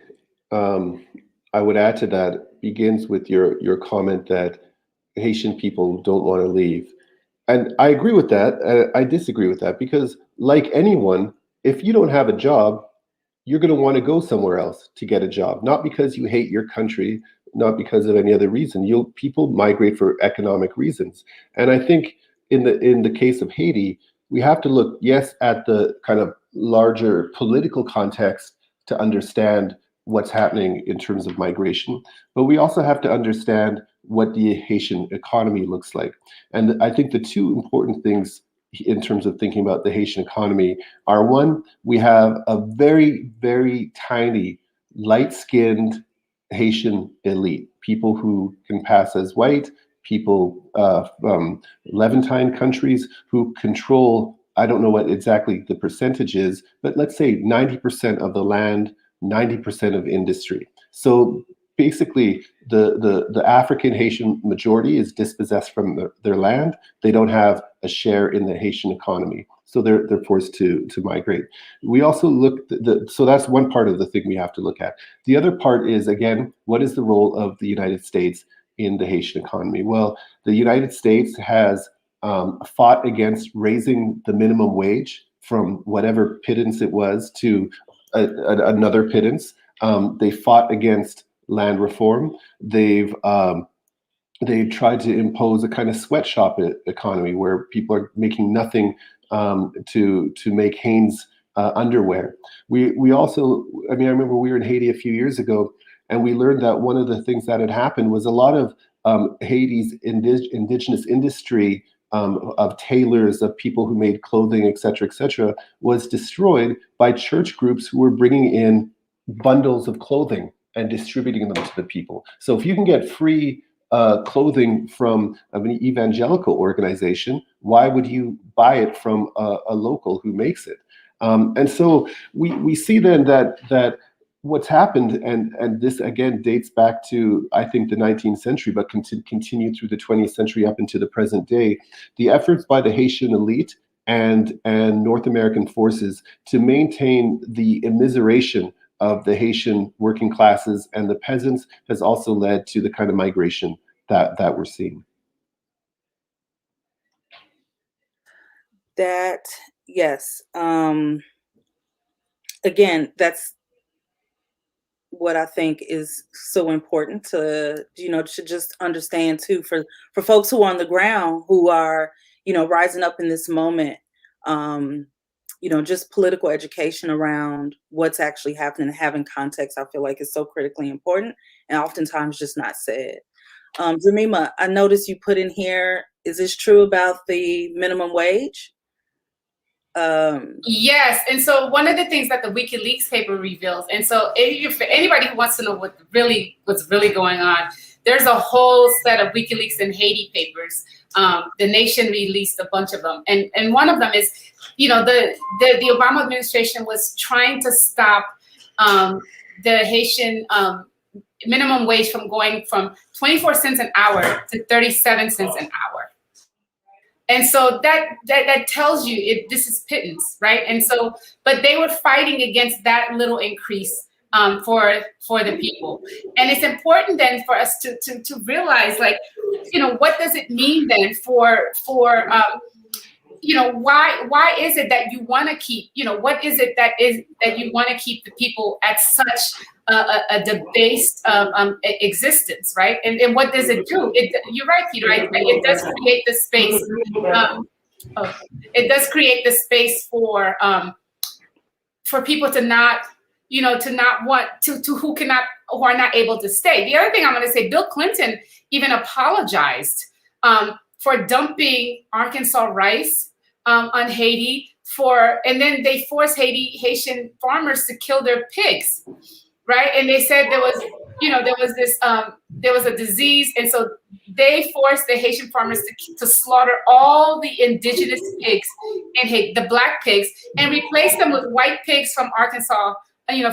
I would add to that begins with your comment that Haitian people don't want to leave. And I agree with that. I disagree with that, because like anyone, if you don't have a job, you're going to want to go somewhere else to get a job, not because you hate your country, not because of any other reason. People migrate for economic reasons. And I think in the case of Haiti, we have to look, yes, at the kind of larger political context to understand what's happening in terms of migration, but we also have to understand what the Haitian economy looks like. And I think the two important things in terms of thinking about the Haitian economy are, one, we have a very, very tiny, light-skinned Haitian elite, people who can pass as white, people from Levantine countries who control, I don't know what exactly the percentage is, but let's say 90% of the land, 90% of industry. So basically, the African Haitian majority is dispossessed from their land. They don't have a share in the Haitian economy, so they're forced to migrate. We also look so that's one part of the thing we have to look at. The other part is, again, what is the role of the United States in the Haitian economy? Well, the United States has fought against raising the minimum wage from whatever pittance it was to another pittance. They fought against land reform. They've tried to impose a kind of sweatshop economy where people are making nothing to make Hanes underwear. We also, I mean, I remember we were in Haiti a few years ago, and we learned that one of the things that had happened was a lot of Haiti's indigenous industry of tailors, of people who made clothing, et cetera, was destroyed by church groups who were bringing in bundles of clothing and distributing them to the people. So if you can get free clothing from an evangelical organization, why would you buy it from a local who makes it? And so we see then that what's happened, and this again dates back to, I think, the 19th century, but continued through the 20th century up into the present day, the efforts by the Haitian elite and North American forces to maintain the immiseration of the Haitian working classes and the peasants has also led to the kind of migration that we're seeing. That, yes. Again, that's what I think is so important to just understand too, for folks who are on the ground, who are, rising up in this moment. Just political education around what's actually happening and having context, I feel like is so critically important and oftentimes just not said. Jemima, I noticed you put in here, is this true about the minimum wage? Yes, and so one of the things that the WikiLeaks paper reveals, and so for anybody who wants to know what's really going on, there's a whole set of WikiLeaks and Haiti papers. The Nation released a bunch of them, and one of them is, the Obama administration was trying to stop the Haitian minimum wage from going from 24 cents an hour to 37 cents an hour. And so that tells you this is pittance, right? And so, but they were fighting against that little increase for the people. And it's important then for us to realize, like, what does it mean then for why is it that you want to keep, what is it that you want to keep the people at such a debased existence, right? And what does it do? You're right, Peter. It does create the space. It does create the space for people to not, to not want to who are not able to stay. The other thing I'm going to say, Bill Clinton even apologized for dumping Arkansas rice on Haiti and then they forced Haitian farmers to kill their pigs, right? And they said there was a disease, and so they forced the Haitian farmers to slaughter all the indigenous pigs in Haiti, the black pigs, and replace them with white pigs from Arkansas,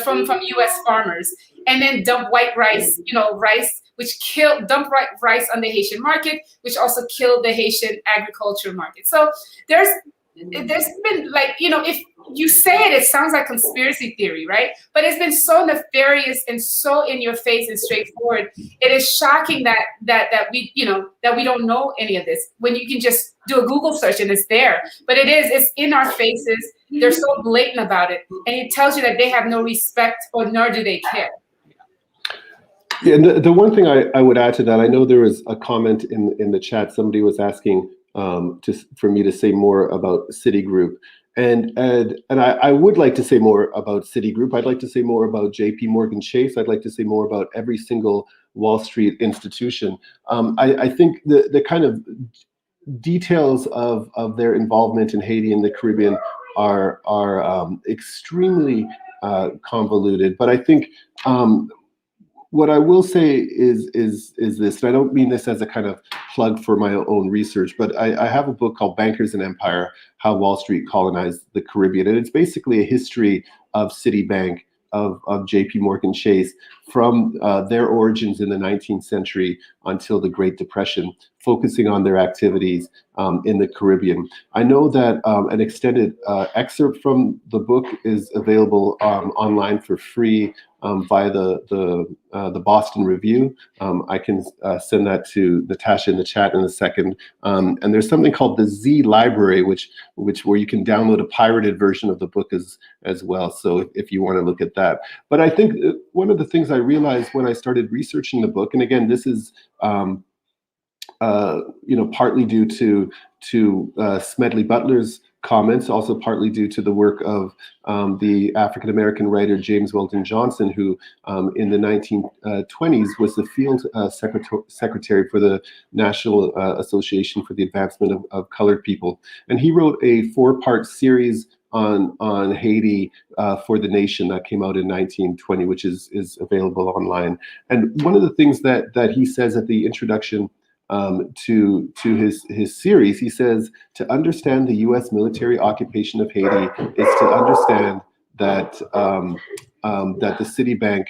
from U.S. farmers, and then dump white rice, rice, which dump rice on the Haitian market, which also killed the Haitian agriculture market. So there's been, like, if you say it, it sounds like conspiracy theory, right? But it's been so nefarious and so in your face and straightforward. It is shocking that we don't know any of this when you can just do a Google search and it's there. But it's in our faces. They're so blatant about it, and it tells you that they have no respect, or nor do they care. Yeah, the one thing I would add to that, I know there was a comment in the chat. Somebody was asking for me to say more about Citigroup, and I would like to say more about Citigroup. I'd like to say more about J.P. Morgan Chase. I'd like to say more about every single Wall Street institution. I think the kind of details of their involvement in Haiti and the Caribbean are extremely convoluted. But I think what I will say is this, and I don't mean this as a kind of plug for my own research, but I have a book called Bankers and Empire: How Wall Street Colonized the Caribbean. And it's basically a history of Citibank, of JP Morgan Chase, from their origins in the 19th century until the Great Depression, focusing on their activities in the Caribbean. I know that an extended excerpt from the book is available online for free via the Boston Review. I can send that to Natasha in the chat in a second. And there's something called the Z Library, where you can download a pirated version of the book as well. So if you want to look at that. But I think one of the things I realized when I started researching the book, and again, this is partly due to Smedley Butler's comments, also partly due to the work of the African-American writer James Weldon Johnson, who in the 1920s was the field secretary for the National Association for the Advancement of Colored People. And he wrote a 4-part series on Haiti for the Nation that came out in 1920, which is available online. And one of the things that he says at the introduction to his series, he says, to understand the U.S. military occupation of Haiti is to understand that that the Citibank.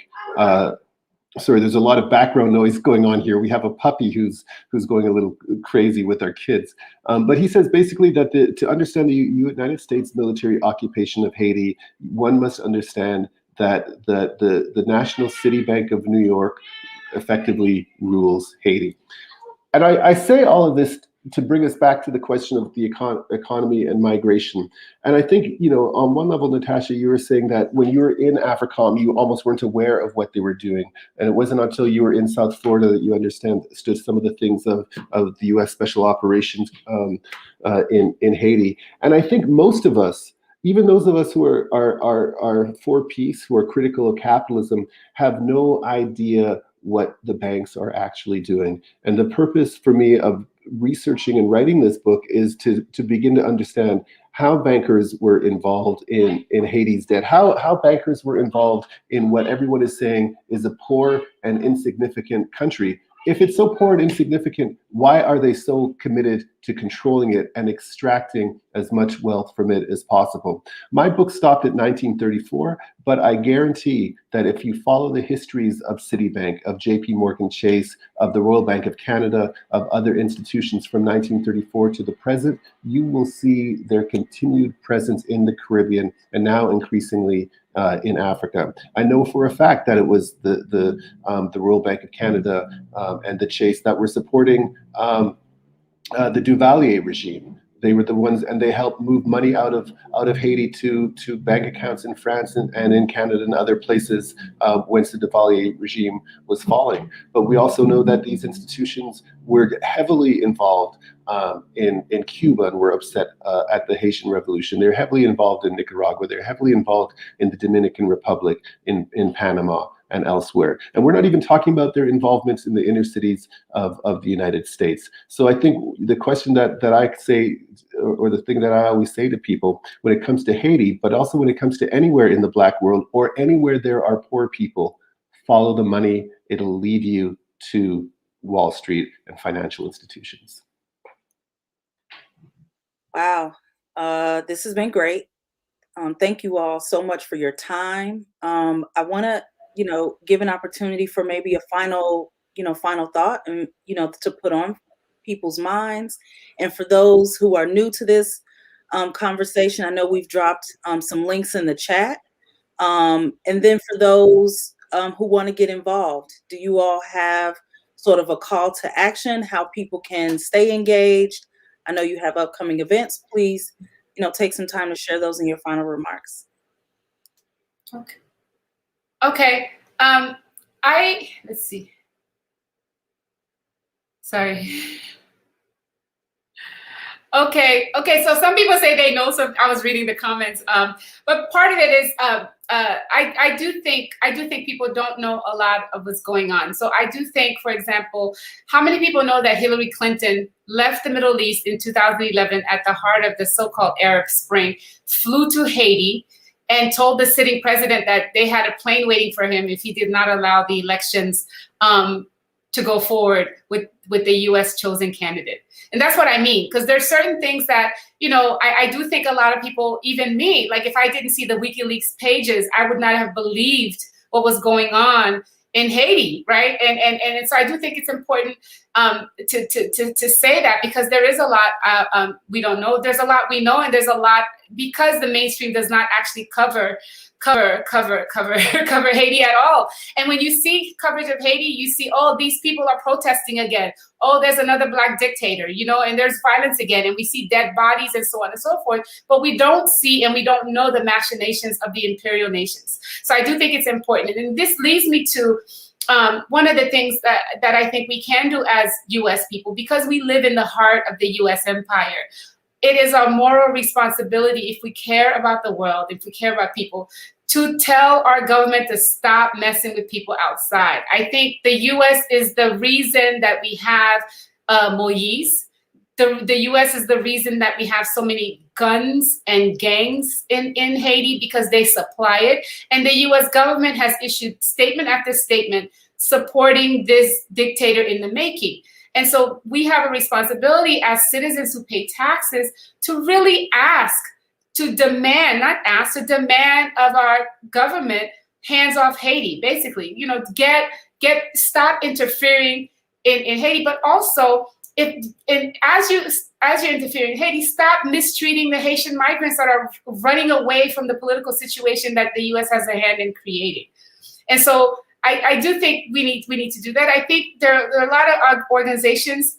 Sorry, there's a lot of background noise going on here. We have a puppy who's going a little crazy with our kids. But he says basically that to understand the United States military occupation of Haiti, one must understand that the National Citibank of New York effectively rules Haiti. And I say all of this to bring us back to the question of the economy and migration. And I think, on one level, Natasha, you were saying that when you were in AFRICOM, you almost weren't aware of what they were doing. And it wasn't until you were in South Florida that you understood some of the things of the U.S. Special Operations in Haiti. And I think most of us, even those of us who are for peace, who are critical of capitalism, have no idea what the banks are actually doing. And the purpose for me of researching and writing this book is to begin to understand how bankers were involved in Haiti's debt, how bankers were involved in what everyone is saying is a poor and insignificant country. If it's so poor and insignificant, why are they so committed to controlling it and extracting as much wealth from it as possible? My book stopped at 1934, but I guarantee that if you follow the histories of Citibank, of JP Morgan Chase, of the Royal Bank of Canada, of other institutions from 1934 to the present, you will see their continued presence in the Caribbean and now increasingly in Africa. I know for a fact that it was the Royal Bank of Canada and the Chase that were supporting the Duvalier regime. They were the ones, and they helped move money out of Haiti to bank accounts in France and in Canada and other places once the Duvalier regime was falling. But we also know that these institutions were heavily involved in Cuba and were upset at the Haitian Revolution. They're heavily involved in Nicaragua. They're heavily involved in the Dominican Republic, in Panama, and elsewhere. And we're not even talking about their involvements in the inner cities of the United States. So I think the question that I say, or the thing that I always say to people when it comes to Haiti, but also when it comes to anywhere in the Black world or anywhere there are poor people, follow the money. It'll lead you to Wall Street and financial institutions. Wow. This has been great. Thank you all so much for your time. I want to, give an opportunity for maybe a final thought and, to put on people's minds. And for those who are new to this conversation, I know we've dropped some links in the chat. And then for those who want to get involved, do you all have sort of a call to action, how people can stay engaged? I know you have upcoming events. Please, take some time to share those in your final remarks. Okay. Let's see. Sorry. Okay. So some people say they know. So I was reading the comments. But part of it is I do think people don't know a lot of what's going on. So I do think, for example, how many people know that Hillary Clinton left the Middle East in 2011 at the heart of the so-called Arab Spring, flew to Haiti, and told the sitting president that they had a plane waiting for him if he did not allow the elections to go forward with the U.S. chosen candidate. And that's what I mean, because there's certain things that, I do think a lot of people, even me, like if I didn't see the WikiLeaks pages, I would not have believed what was going on in Haiti, right? And so I do think it's important to say that, because there is a lot we don't know. There's a lot we know, and there's a lot because the mainstream does not actually cover Haiti at all. And when you see coverage of Haiti, you see, oh, these people are protesting again. Oh, there's another Black dictator, and there's violence again, and we see dead bodies and so on and so forth. But we don't see and we don't know the machinations of the imperial nations. So I do think it's important. And this leads me to one of the things that I think we can do as U.S. people, because we live in the heart of the U.S. empire. It is our moral responsibility, if we care about the world, if we care about people, to tell our government to stop messing with people outside. I think the U.S. is the reason that we have Moïse. The U.S. is the reason that we have so many guns and gangs in Haiti, because they supply it. And the U.S. government has issued statement after statement supporting this dictator in the making. And so we have a responsibility as citizens who pay taxes to really demand of our government hands off Haiti, basically, stop interfering in Haiti, but also as you're interfering in Haiti, stop mistreating the Haitian migrants that are running away from the political situation that the U.S. has a hand in creating. And so I do think we need to do that. I think there are a lot of organizations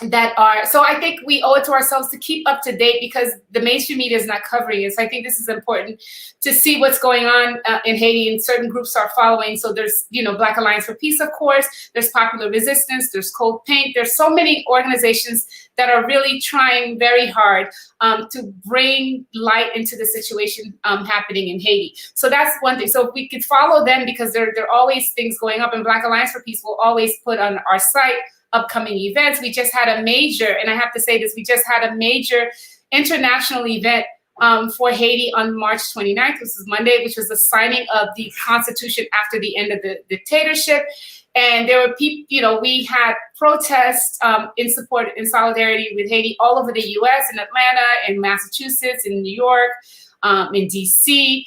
that are, so I think we owe it to ourselves to keep up to date, because the mainstream media is not covering it. So I think this is important to see what's going on in Haiti, and certain groups are following. So there's, Black Alliance for Peace, of course, there's Popular Resistance, there's Cold Paint, there's so many organizations that are really trying very hard to bring light into the situation happening in Haiti. So that's one thing. So if we could follow them, because there are always things going up, and Black Alliance for Peace will always put on our site upcoming events. We just had a major, and I have to say this, we just had a major international event for Haiti on March 29th, which is Monday, which was the signing of the Constitution after the end of the dictatorship. And there were people, we had protests in support, in solidarity with Haiti all over the US, in Atlanta, in Massachusetts, in New York, in DC.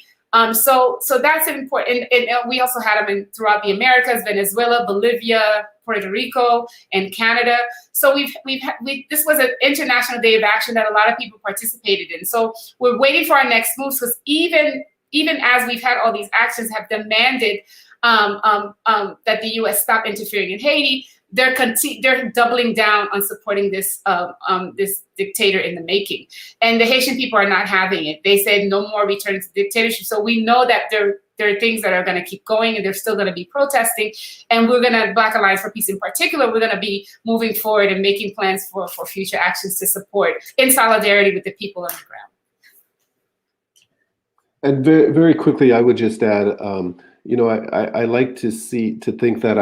So that's important. And we also had them throughout the Americas, Venezuela, Bolivia, Puerto Rico, and Canada. So this was an international day of action that a lot of people participated in. So we're waiting for our next moves, because even as we've had all these actions have demanded that the U.S. stop interfering in Haiti, they're doubling down on supporting this this dictator in the making, and the Haitian people are not having it. They said no more return to dictatorship. So we know that there are things that are going to keep going, and they're still going to be protesting. And we're going to, Black Alliance for Peace in particular, we're going to be moving forward and making plans for future actions to support in solidarity with the people on the ground. And very, very quickly, I would just add, I like to think that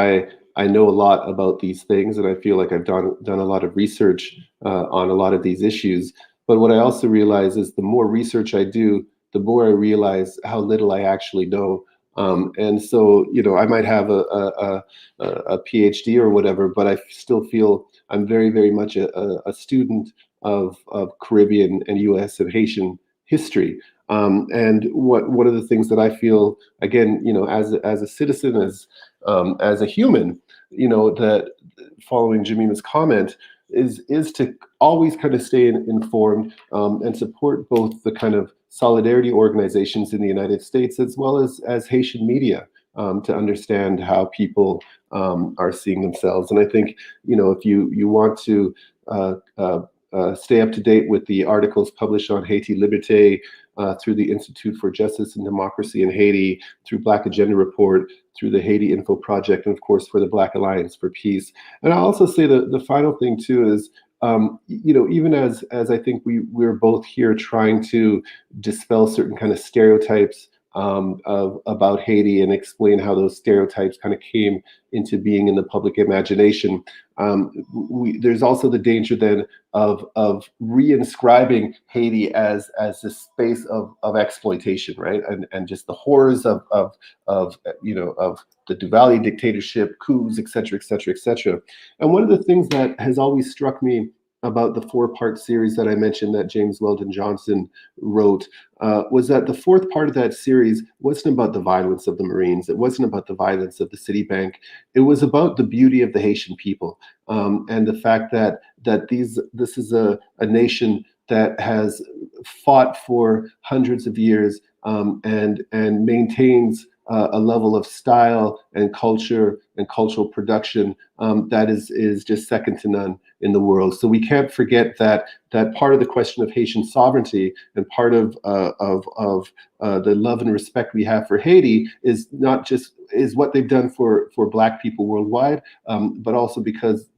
I know a lot about these things, and I feel like I've done a lot of research on a lot of these issues. But what I also realize is the more research I do, the more I realize how little I actually know. And so, I might have a PhD or whatever, but I still feel I'm very, very much a student of Caribbean and U.S. and Haitian history. And one of the things that I feel, again, as a citizen, as a human, that following Jemima's comment is to always kind of stay informed and support both the kind of solidarity organizations in the United States as well as Haitian media to understand how people are seeing themselves. And I think, if you want to stay up to date with the articles published on Haiti Liberté, through the Institute for Justice and Democracy in Haiti, through Black Agenda Report, through the Haiti Info Project, and of course for the Black Alliance for Peace. And I'll also say the final thing too is, even as I think we're both here trying to dispel certain kind of stereotypes about Haiti and explain how those stereotypes kind of came into being in the public imagination. There's also the danger then of reinscribing Haiti as this space of exploitation, right? And just the horrors of the Duvalier dictatorship, coups, et cetera, et cetera, et cetera. And one of the things that has always struck me about the 4-part series that I mentioned that James Weldon Johnson wrote was that the 4th part of that series wasn't about the violence of the Marines. It wasn't about the violence of the Citibank. It was about the beauty of the Haitian people and the fact that this is a nation that has fought for hundreds of years and maintains a level of style and culture and cultural production that is just second to none in the world. So we can't forget that part of the question of Haitian sovereignty and part of the love and respect we have for Haiti is not just what they've done for Black people worldwide, but also because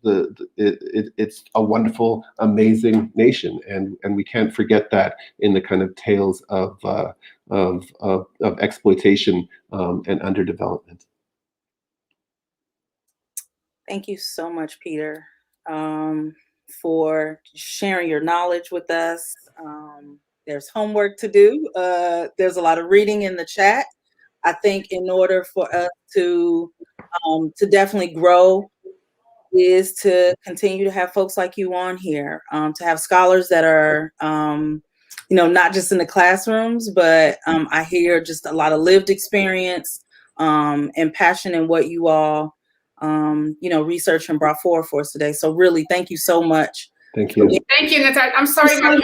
it's a wonderful, amazing nation, and we can't forget that in the kind of tales of exploitation and underdevelopment. Thank you so much, Peter, for sharing your knowledge with us. There's homework to do. There's a lot of reading in the chat. I think in order for us to definitely grow is to continue to have folks like you on here, to have scholars that are, not just in the classrooms, but I hear just a lot of lived experience and passion in what you all, researched and brought forward for us today. So really, thank you so much. Thank you. Thank you, Natasha. I'm sorry, my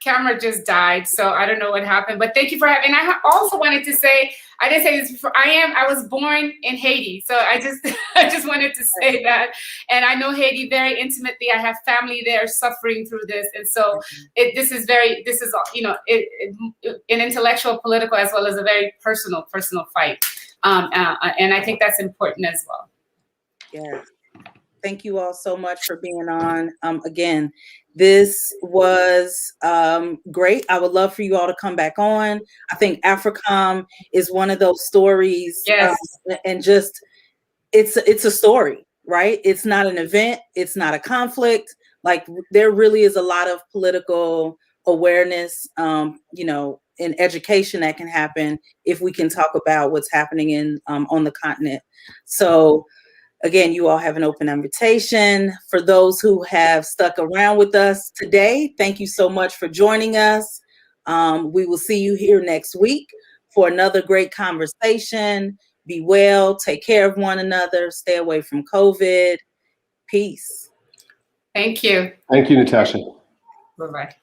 camera just died, so I don't know what happened. But thank you for having. And I also wanted to say, I didn't say this before. I was born in Haiti, so I just wanted to say that. And I know Haiti very intimately. I have family there suffering through this, and so this is an intellectual, political, as well as a very personal fight. And I think that's important as well. Yeah. Thank you all so much for being on. Again, this was great. I would love for you all to come back on. I think AFRICOM is one of those stories. Yes. And just, it's a story, right? It's not an event. It's not a conflict. Like, there really is a lot of political awareness, in education that can happen if we can talk about what's happening on the continent. So again, you all have an open invitation. For those who have stuck around with us today, thank you so much for joining us. We will see you here next week for another great conversation. Be well, take care of one another, stay away from COVID. Peace. Thank you. Thank you, Natasha. Bye-bye.